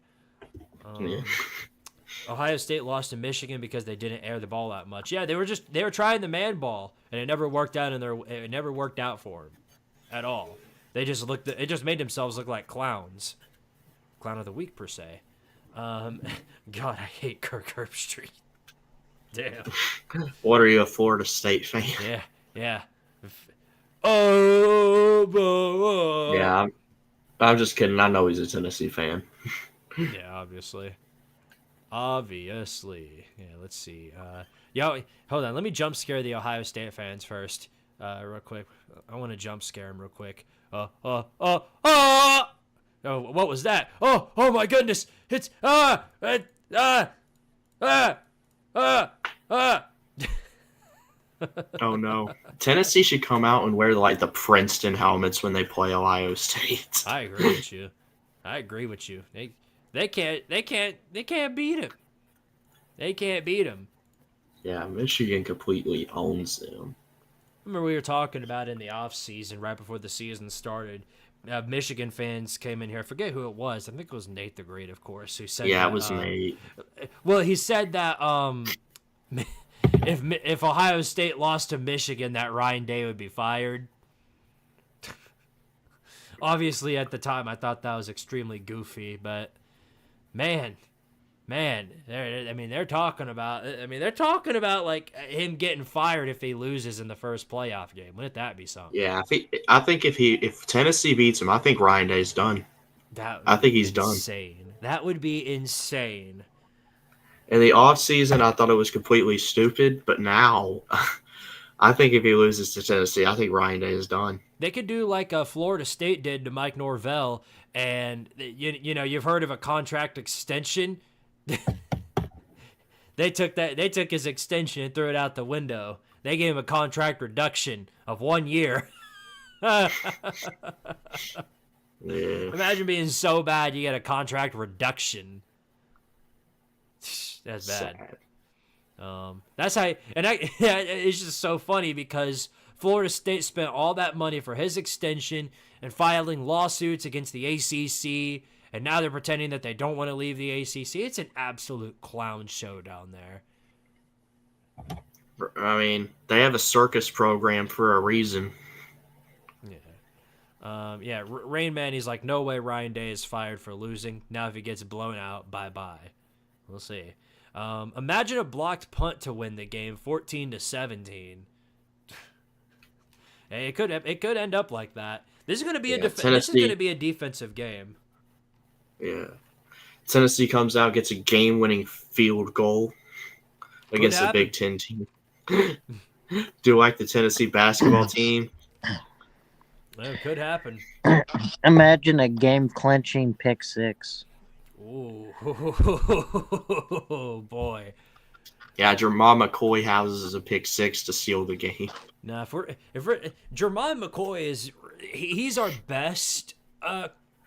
Ohio State lost to Michigan because they didn't air the ball that much. Yeah, they were trying the man ball, and it never worked out for them at all. It just made themselves look like clowns. Clown of the week per se. God, I hate Kirk Herbstreit. Damn. What are you, a Florida State fan? Yeah. Yeah, I'm just kidding. I know he's a Tennessee fan. Yeah, obviously. Yeah, let's see. Hold on. Let me jump scare the Ohio State fans first, real quick. I want to jump scare them real quick. Oh, what was that? Oh my goodness! It's Oh no! Tennessee should come out and wear the Princeton helmets when they play Ohio State. I agree with you. They can't beat him. They can't beat him. Yeah, Michigan completely owns them. Remember we were talking about in the off season, right before the season started. Michigan fans came in here. I forget who it was. I think it was Nate the Great, of course, who said. Yeah, that, it was Nate. Well, he said that if Ohio State lost to Michigan, that Ryan Day would be fired. Obviously, at the time, I thought that was extremely goofy, but man, they're talking about like him getting fired if he loses in the first playoff game. Wouldn't that be something? Yeah, I think if Tennessee beats him, I think Ryan Day's done. That would I think be he's done. insane. That would be insane. In the offseason, I thought it was completely stupid, but now I think if he loses to Tennessee, I think Ryan Day is done. They could do like Florida State did to Mike Norvell, and you know you've heard of a contract extension. They took his extension and threw it out the window. They gave him a contract reduction of 1 year. Yeah. Imagine being so bad you get a contract reduction. That's bad. Sad. That's how, it's just so funny because Florida State spent all that money for his extension and filing lawsuits against the ACC, and now they're pretending that they don't want to leave the ACC. It's an absolute clown show down there. I mean, they have a circus program for a reason. Yeah. Rain Man, he's like, no way Ryan Day is fired for losing. Now if he gets blown out, bye-bye. We'll see. Imagine a blocked punt to win the game, 14-17. Hey, it could end up like that. This is going to be this is going to be a defensive game. Yeah. Tennessee comes out, gets a game-winning field goal against a Big Ten team. Do you like the Tennessee basketball team? Well, it could happen. Imagine a game-clinching pick six. Ooh, boy. Yeah, Jamal McCoy houses a pick six to seal the game. Now, if we're Jermon McCoy he's our best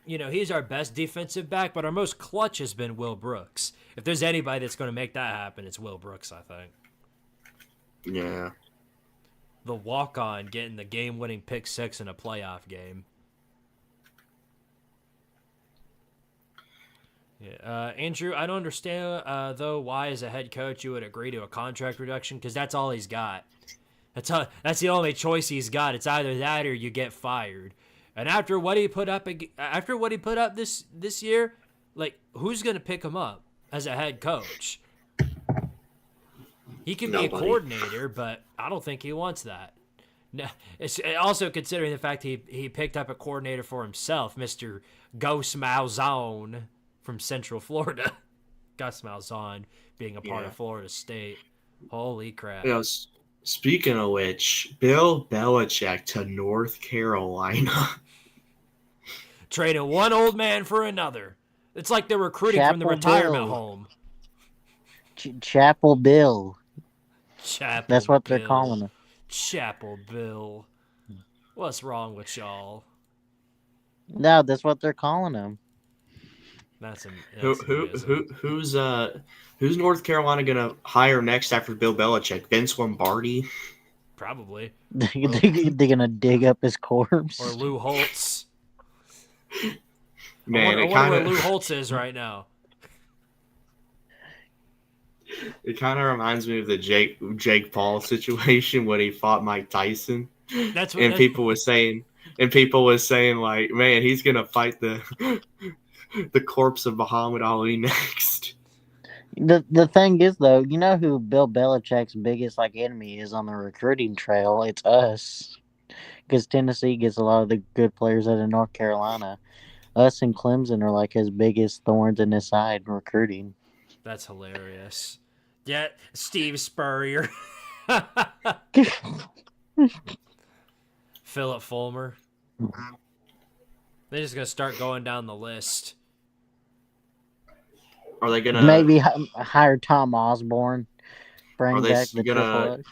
he's our best defensive back, but our most clutch has been Will Brooks. If there's anybody that's going to make that happen, it's Will Brooks, I think. Yeah. The walk-on getting the game-winning pick six in a playoff game. Yeah, Andrew, I don't understand though why as a head coach you would agree to a contract reduction, because that's all he's got. That's the only choice he's got. It's either that or you get fired. And after what he put up this year, like, who's gonna pick him up as a head coach? He can be a coordinator, but I don't think he wants that. No, it's also considering the fact he picked up a coordinator for himself, Mr. Gus Malzahn from Central Florida. Gus Malzahn being a part of Florida State. Holy crap. You know, speaking of which, Bill Belichick to North Carolina. Trading one old man for another. It's like they're recruiting from the retirement home. Chapel Bill. That's what they're calling him. Chapel Bill. What's wrong with y'all? No, that's what they're calling him. Who's North Carolina gonna hire next after Bill Belichick? Vince Lombardi? Probably. They're gonna dig up his corpse. Or Lou Holtz. Man, I wonder where Lou Holtz is right now. It kind of reminds me of the Jake Paul situation when he fought Mike Tyson. People was saying like, man, he's gonna fight the corpse of Muhammad Ali next. The thing is, though, you know who Bill Belichick's biggest enemy is on the recruiting trail? It's us, because Tennessee gets a lot of the good players out of North Carolina. Us and Clemson are his biggest thorns in his side in recruiting. That's hilarious. Yeah, Steve Spurrier. Philip Fulmer. They're just going to start going down the list. Are they going to... Maybe hire Tom Osborne. Bring back the AAA.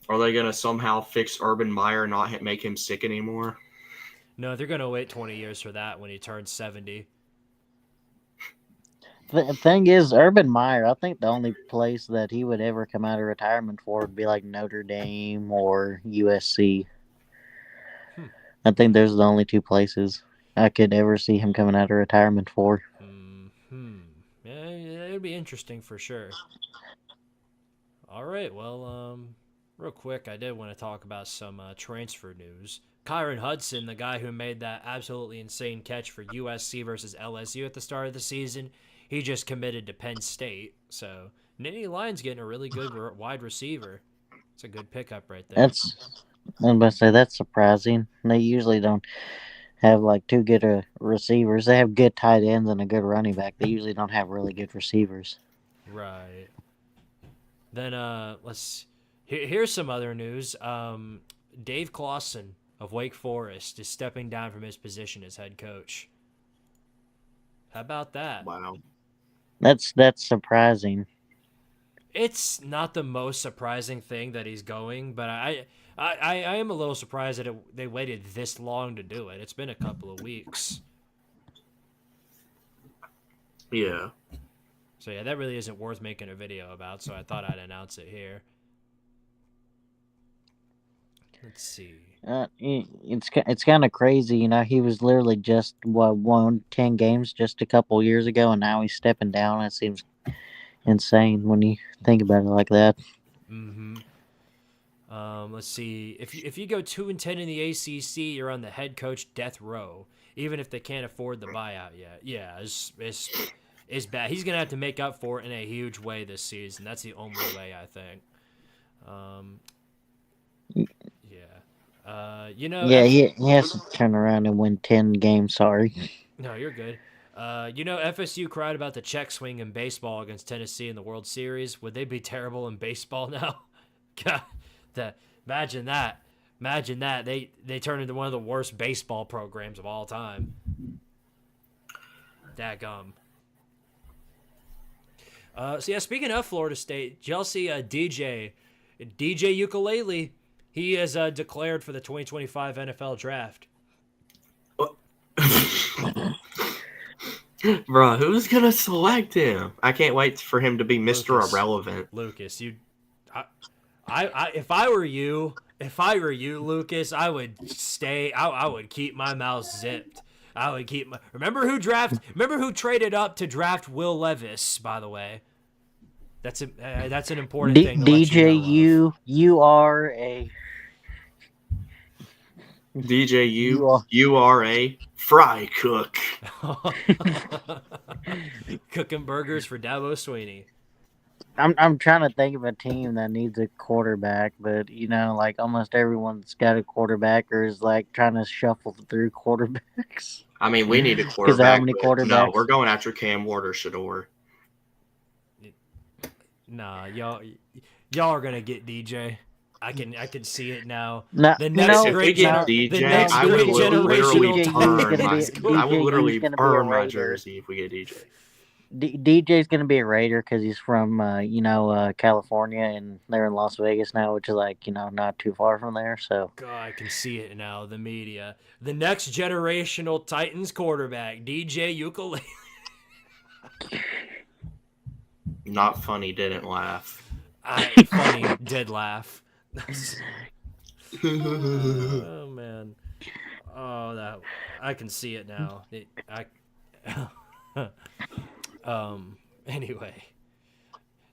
Are they going to somehow fix Urban Meyer and not make him sick anymore? No, they're going to wait 20 years for that when he turns 70. The thing is, Urban Meyer, I think the only place that he would ever come out of retirement for would be Notre Dame or USC. I think those are the only two places I could ever see him coming out of retirement for. Yeah, it would be interesting for sure. All right, well, real quick, I did want to talk about some transfer news. Kyron Hudson, the guy who made that absolutely insane catch for USC versus LSU at the start of the season, he just committed to Penn State. So Nittany Lions getting a really good wide receiver. It's a good pickup right there. I'm going to say that's surprising. They usually don't have like two good receivers. They have good tight ends and a good running back. They usually don't have really good receivers. Right. Then here's some other news. Dave Clawson of Wake Forest is stepping down from his position as head coach. How about that? Wow. That's surprising. It's not the most surprising thing that he's going, but I am a little surprised that they waited this long to do it. It's been a couple of weeks. Yeah. So yeah, that really isn't worth making a video about, so I thought I'd announce it here. Let's see. It's kind of crazy, you know. He was literally just won 10 games just a couple years ago, and now he's stepping down. It seems insane when you think about it like that. Mm-hmm. Let's see. If you go 2-10 in the ACC, you're on the head coach death row, even if they can't afford the buyout yet. Yeah, it's bad. He's gonna have to make up for it in a huge way this season. That's the only way, I think. Yeah. Yeah, he has to turn around and win 10 games. Sorry. No, you're good. FSU cried about the check swing in baseball against Tennessee in the World Series. Would they be terrible in baseball now? God, imagine that. Imagine that. They turn into one of the worst baseball programs of all time. Dadgum. So yeah, speaking of Florida State, did y'all see DJ Ukulele? He is declared for the 2025 NFL Draft. Bro, who's gonna select him? I can't wait for him to be Mr. Irrelevant. Lucas, if I were you, Lucas, I would stay. I would keep my mouth zipped. I would keep my. Remember who traded up to draft Will Levis? By the way, that's an important thing. To DJ, let you know you are a. DJ, you are a fry cook. Cooking burgers for Dabo Sweeney. I'm trying to think of a team that needs a quarterback, but like almost everyone's got a quarterback or is like trying to shuffle through quarterbacks. I mean, we need a quarterback. How many quarterbacks? No, we're going after Cam Ward or Shador. Nah, y'all are gonna get DJ. I can see it now. The next great DJ, I would literally burn my jersey if we get DJ. DJ's going to be a Raider because he's from, California, and they're in Las Vegas now, which is not too far from there. So God, I can see it now. The media, the next generational Titans quarterback, DJ Ukulele. Not funny. Didn't laugh. Funny. Did laugh. Oh man. Oh, that I can see it now. Anyway,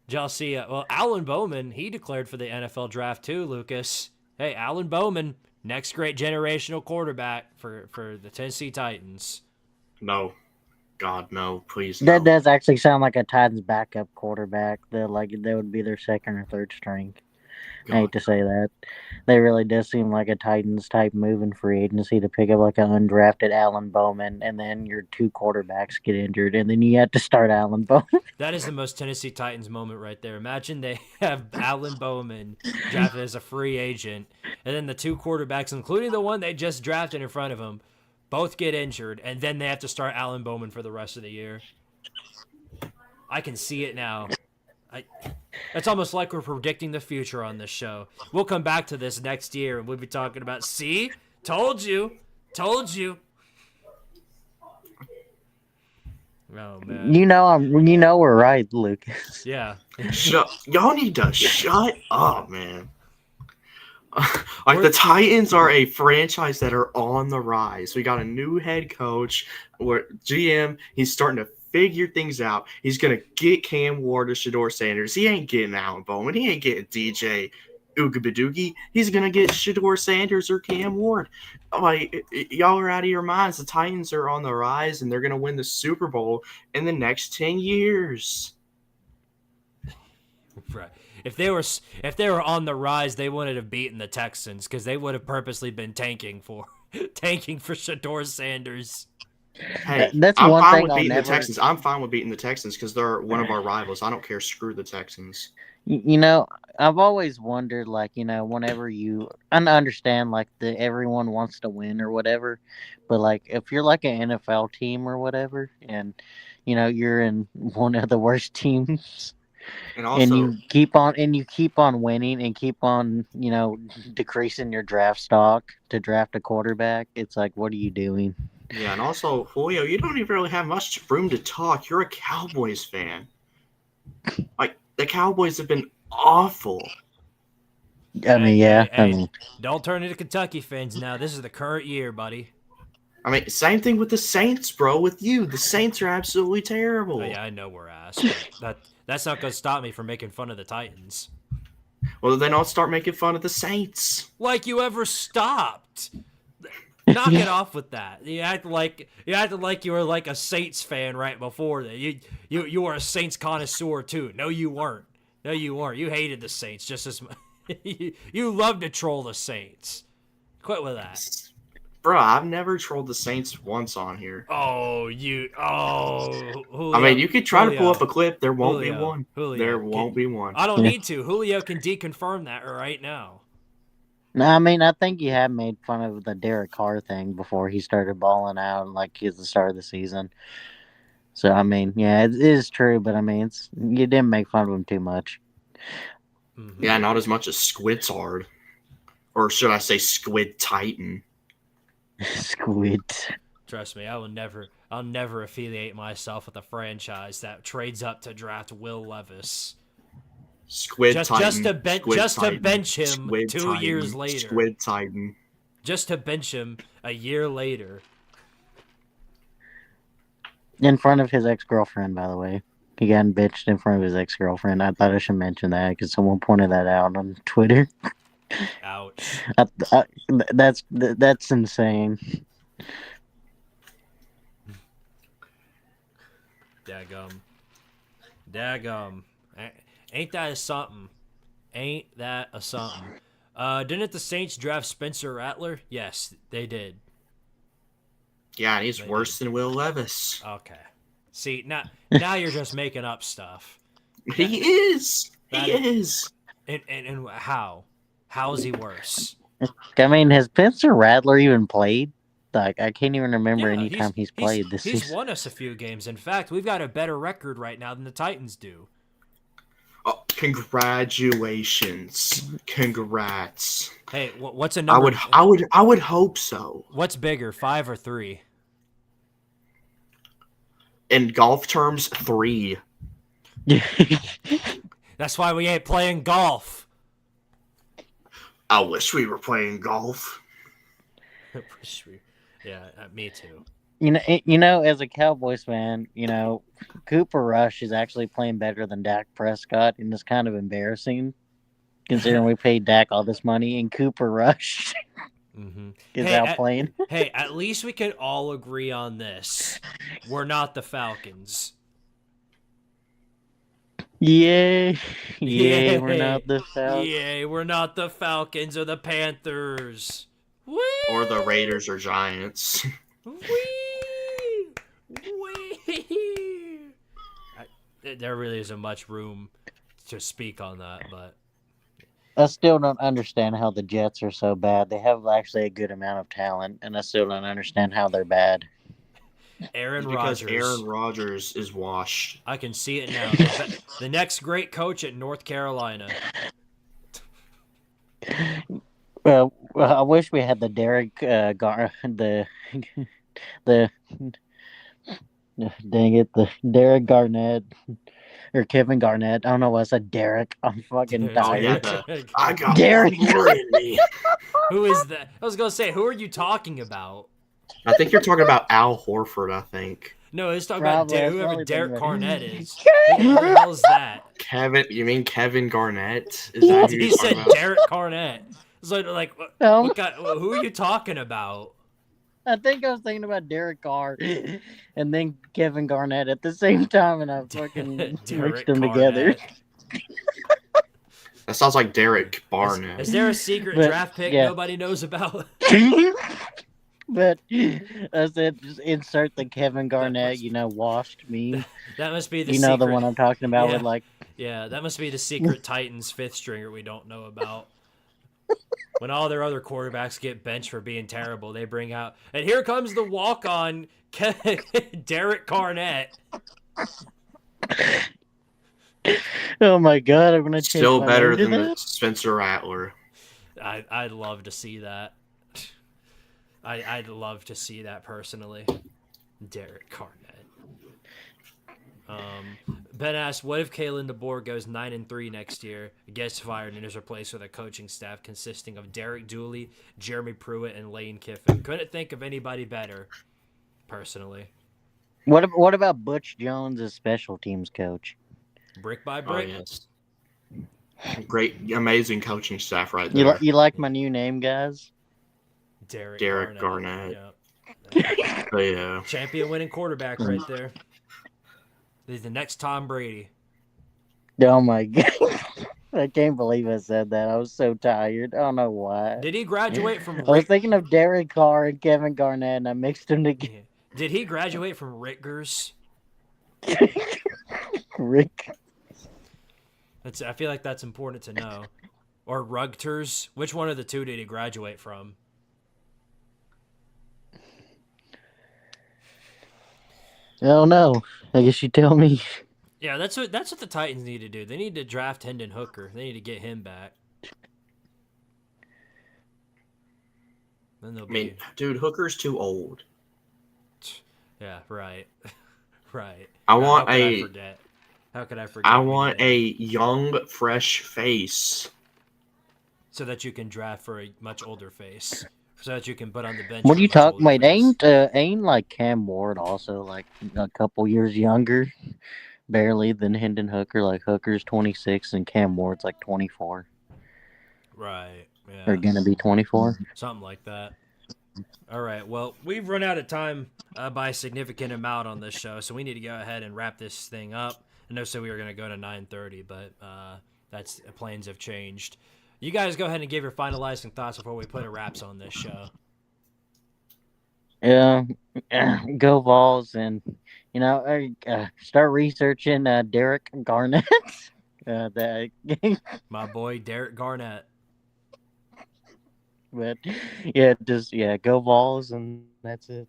did y'all see? Alan Bowman, he declared for the NFL draft too. Lucas, hey, Alan Bowman, next great generational quarterback for the Tennessee Titans. No, God, no, please. That does actually sound like a Titans backup quarterback. That would be their second or third string. God. I hate to say that. They really does seem like a Titans type move in free agency to pick up like an undrafted Alan Bowman, and then your two quarterbacks get injured, and then you have to start Alan Bowman. That is the most Tennessee Titans moment right there. Imagine they have Alan Bowman drafted as a free agent, and then the two quarterbacks, including the one they just drafted in front of him, both get injured, and then they have to start Alan Bowman for the rest of the year. I can see it now. It's almost like we're predicting the future on this show. We'll come back to this next year, and we'll be talking about, see? Told you. Oh, man. We're right, Lucas. Yeah. Y'all need to shut up, man. The Titans are a franchise that are on the rise. We got a new head coach, where GM, he's starting to figure things out. He's going to get Cam Ward or Shador Sanders. He ain't getting Alan Bowman. He ain't getting DJ Ugabadugi. He's going to get Shador Sanders or Cam Ward. Y'all are out of your minds. The Titans are on the rise, and they're going to win the Super Bowl in the next 10 years. Right. If they were on the rise, they wouldn't have beaten the Texans because they would have purposely been tanking for tanking for Shador Sanders. Hey, That's I'm one fine thing with I'll beating never. the Texans. I'm fine with beating the Texans because they're one of our rivals. I don't care. Screw the Texans. You know, I've always wondered, like, whenever I understand, like, everyone wants to win or whatever, but, like, if you're, like, an NFL team or whatever, and, you're in one of the worst teams, And and also, you keep on winning and keep on, decreasing your draft stock to draft a quarterback, it's like, what are you doing? yeah, and also, Julio, you don't even really have much room to talk. You're a Cowboys fan. Like, the Cowboys have been awful. I mean, yeah, I Hey, mean, don't turn into Kentucky fans now. This is the current year, buddy. I mean, same thing with the Saints, bro. With you, the Saints are absolutely terrible. Oh, yeah, I know we're ass, but that's not going to stop me from making fun of the Titans. Well, then I'll start making fun of the Saints. Like you ever stopped. Knock it off with that. You acted like you were like a Saints fan right before that. You were a Saints connoisseur too. No, you weren't. No, you weren't. You hated the Saints just as much. You love to troll the Saints. Quit with that. Bro, I've never trolled the Saints once on here. Julio, I mean, you could try to pull Julio, up a clip. There won't be Julio, one. Julio, There won't be one. I don't need to. Julio can deconfirm that right now. no, I mean, I think you have made fun of the Derek Carr thing before he started balling out, like at the start of the season. So, I mean, yeah, it is true, but I mean, you didn't make fun of him too much. Mm-hmm. Yeah, not as much as Squidtard. Or should I say Squid Titan? Squid. Trust me, I'll never affiliate myself with a franchise that trades up to draft Will Levis. Squid Titan. Just to bench him Squid 2 Titan, years later. Squid Titan. Just to bench him a year later. In front of his ex-girlfriend, by the way. He got bitched in front of his ex-girlfriend. I thought I should mention that because someone pointed that out on Twitter. Ouch. That's insane. Daggum. Ain't that a something? Ain't that a something? Didn't the Saints draft Spencer Rattler? Yes, they did. Yeah, and he's worse than Will Levis. Okay. See, now you're just making up stuff. He is. He is. And how? How is he worse? I mean, has Spencer Rattler even played? Like, I can't even remember any time he's played this season. He's won us a few games. In fact, we've got a better record right now than the Titans do. Oh, congratulations. Congrats. Hey, what's a number? I would hope so. What's bigger, 5 or 3? In golf terms, 3. That's why we ain't playing golf. I wish we were playing golf. Yeah, me too. As a Cowboys fan, Cooper Rush is actually playing better than Dak Prescott, and it's kind of embarrassing considering we paid Dak all this money and Cooper Rush is out playing. Hey, at least we can all agree on this. We're not the Falcons. Yay, we're not the Falcons. Yay, we're not the Falcons or the Panthers. Whee! Or the Raiders or Giants. Whee! Whee! There really isn't much room to speak on that, but I still don't understand how the Jets are so bad. They have actually a good amount of talent, and I still don't understand how they're bad. Rodgers. Aaron Rodgers is washed. I can see it now. The next great coach at North Carolina. Well, I wish we had the Derek Derek Garnett or Kevin Garnett. I don't know why I said Derek. I'm fucking tired. I got Derek. more in me. Who is that? I was gonna say, who are you talking about? I think you're talking about Al Horford, I think. No, he's talking Probably, about that's the whoever only Derek thing Garnett is. Who the hell is that? You mean Kevin Garnett? Is that who He you're said talking about? Derek Garnett. So, like, No. who are you talking about? I think I was thinking about Derek Carr and then Kevin Garnett at the same time, and I fucking mixed them together. That sounds like Derek Barnett. Is there a secret But, draft pick yeah. nobody knows about? But I said, just insert the Kevin Garnett, washed meme. That must be the You secret. know the one I'm talking about Yeah. with like. Yeah, that must be the secret Titans fifth stringer we don't know about. When all their other quarterbacks get benched for being terrible, they bring out, and here comes the walk-on Derek Garnett. Oh my god, I'm gonna change Still my better name to than the that. Spencer Rattler. I'd love to see that. I'd love to see that personally. Derek Garnett. Ben asked, "What if Kalen DeBoer goes 9-3 next year, gets fired, and is replaced with a coaching staff consisting of Derek Dooley, Jeremy Pruitt, and Lane Kiffin? Couldn't think of anybody better, personally. What about Butch Jones as special teams coach? Brick by Oh brick. yes, great, amazing coaching staff right there. You like my new name, guys? Derek Garnett. Yeah. Oh, yeah. Champion winning quarterback right there. He's the next Tom Brady. Oh my god. I can't believe I said that. I was so tired. I don't know why. Did he graduate from I was thinking of Derek Carr and Kevin Garnett, and I mixed them together. Yeah. Did he graduate from Rutgers? Rick. I feel like that's important to know. Or Rugters. Which one of the two did he graduate from? I don't know. I guess you tell me. Yeah, that's what the Titans need to do. They need to draft Hendon Hooker. They need to get him back. Then they'll be... dude, Hooker's too old. Yeah, right. Right. I want How could I forget? I want a young, fresh face. So that you can draft for a much older face. So that you can put on the bench. What for are you a much talking older about? face. Ain't like Cam Ward also like a couple years younger, barely than Hendon Hooker. Like Hooker's 26 and Cam Ward's like 24. Right. Yeah. Or gonna be 24. Something like that. All right. Well, we've run out of time by a significant amount on this show, so we need to go ahead and wrap this thing up. I know we were going to go to 9:30, but that's plans have changed. You guys go ahead and give your finalizing thoughts before we put a wraps on this show. Yeah, go Vols, and start researching Derek Garnett. My boy Derek Garnett. But go Vols, and that's it.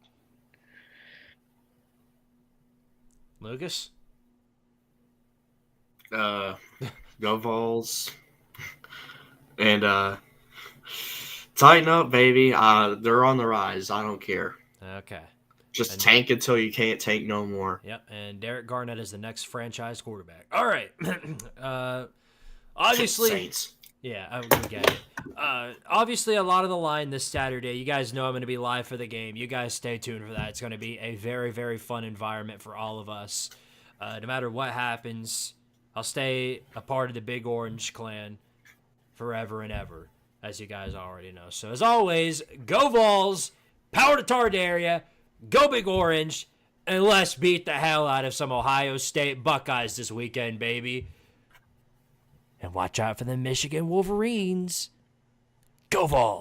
Lucas? Go Vols. And tighten up, baby. They're on the rise. I don't care. Okay. Just tank until you can't tank no more. Yep, and Derek Garnett is the next franchise quarterback. All right. Obviously... Saints. Yeah, we get it. Obviously, a lot of the line this Saturday. You guys know I'm going to be live for the game. You guys stay tuned for that. It's going to be a very, very fun environment for all of us. No matter what happens, I'll stay a part of the Big Orange clan forever and ever, as you guys already know. So, as always, go Vols, power to Tardaria, go Big Orange, and let's beat the hell out of some Ohio State Buckeyes this weekend, baby. And watch out for the Michigan Wolverines. Go Vols!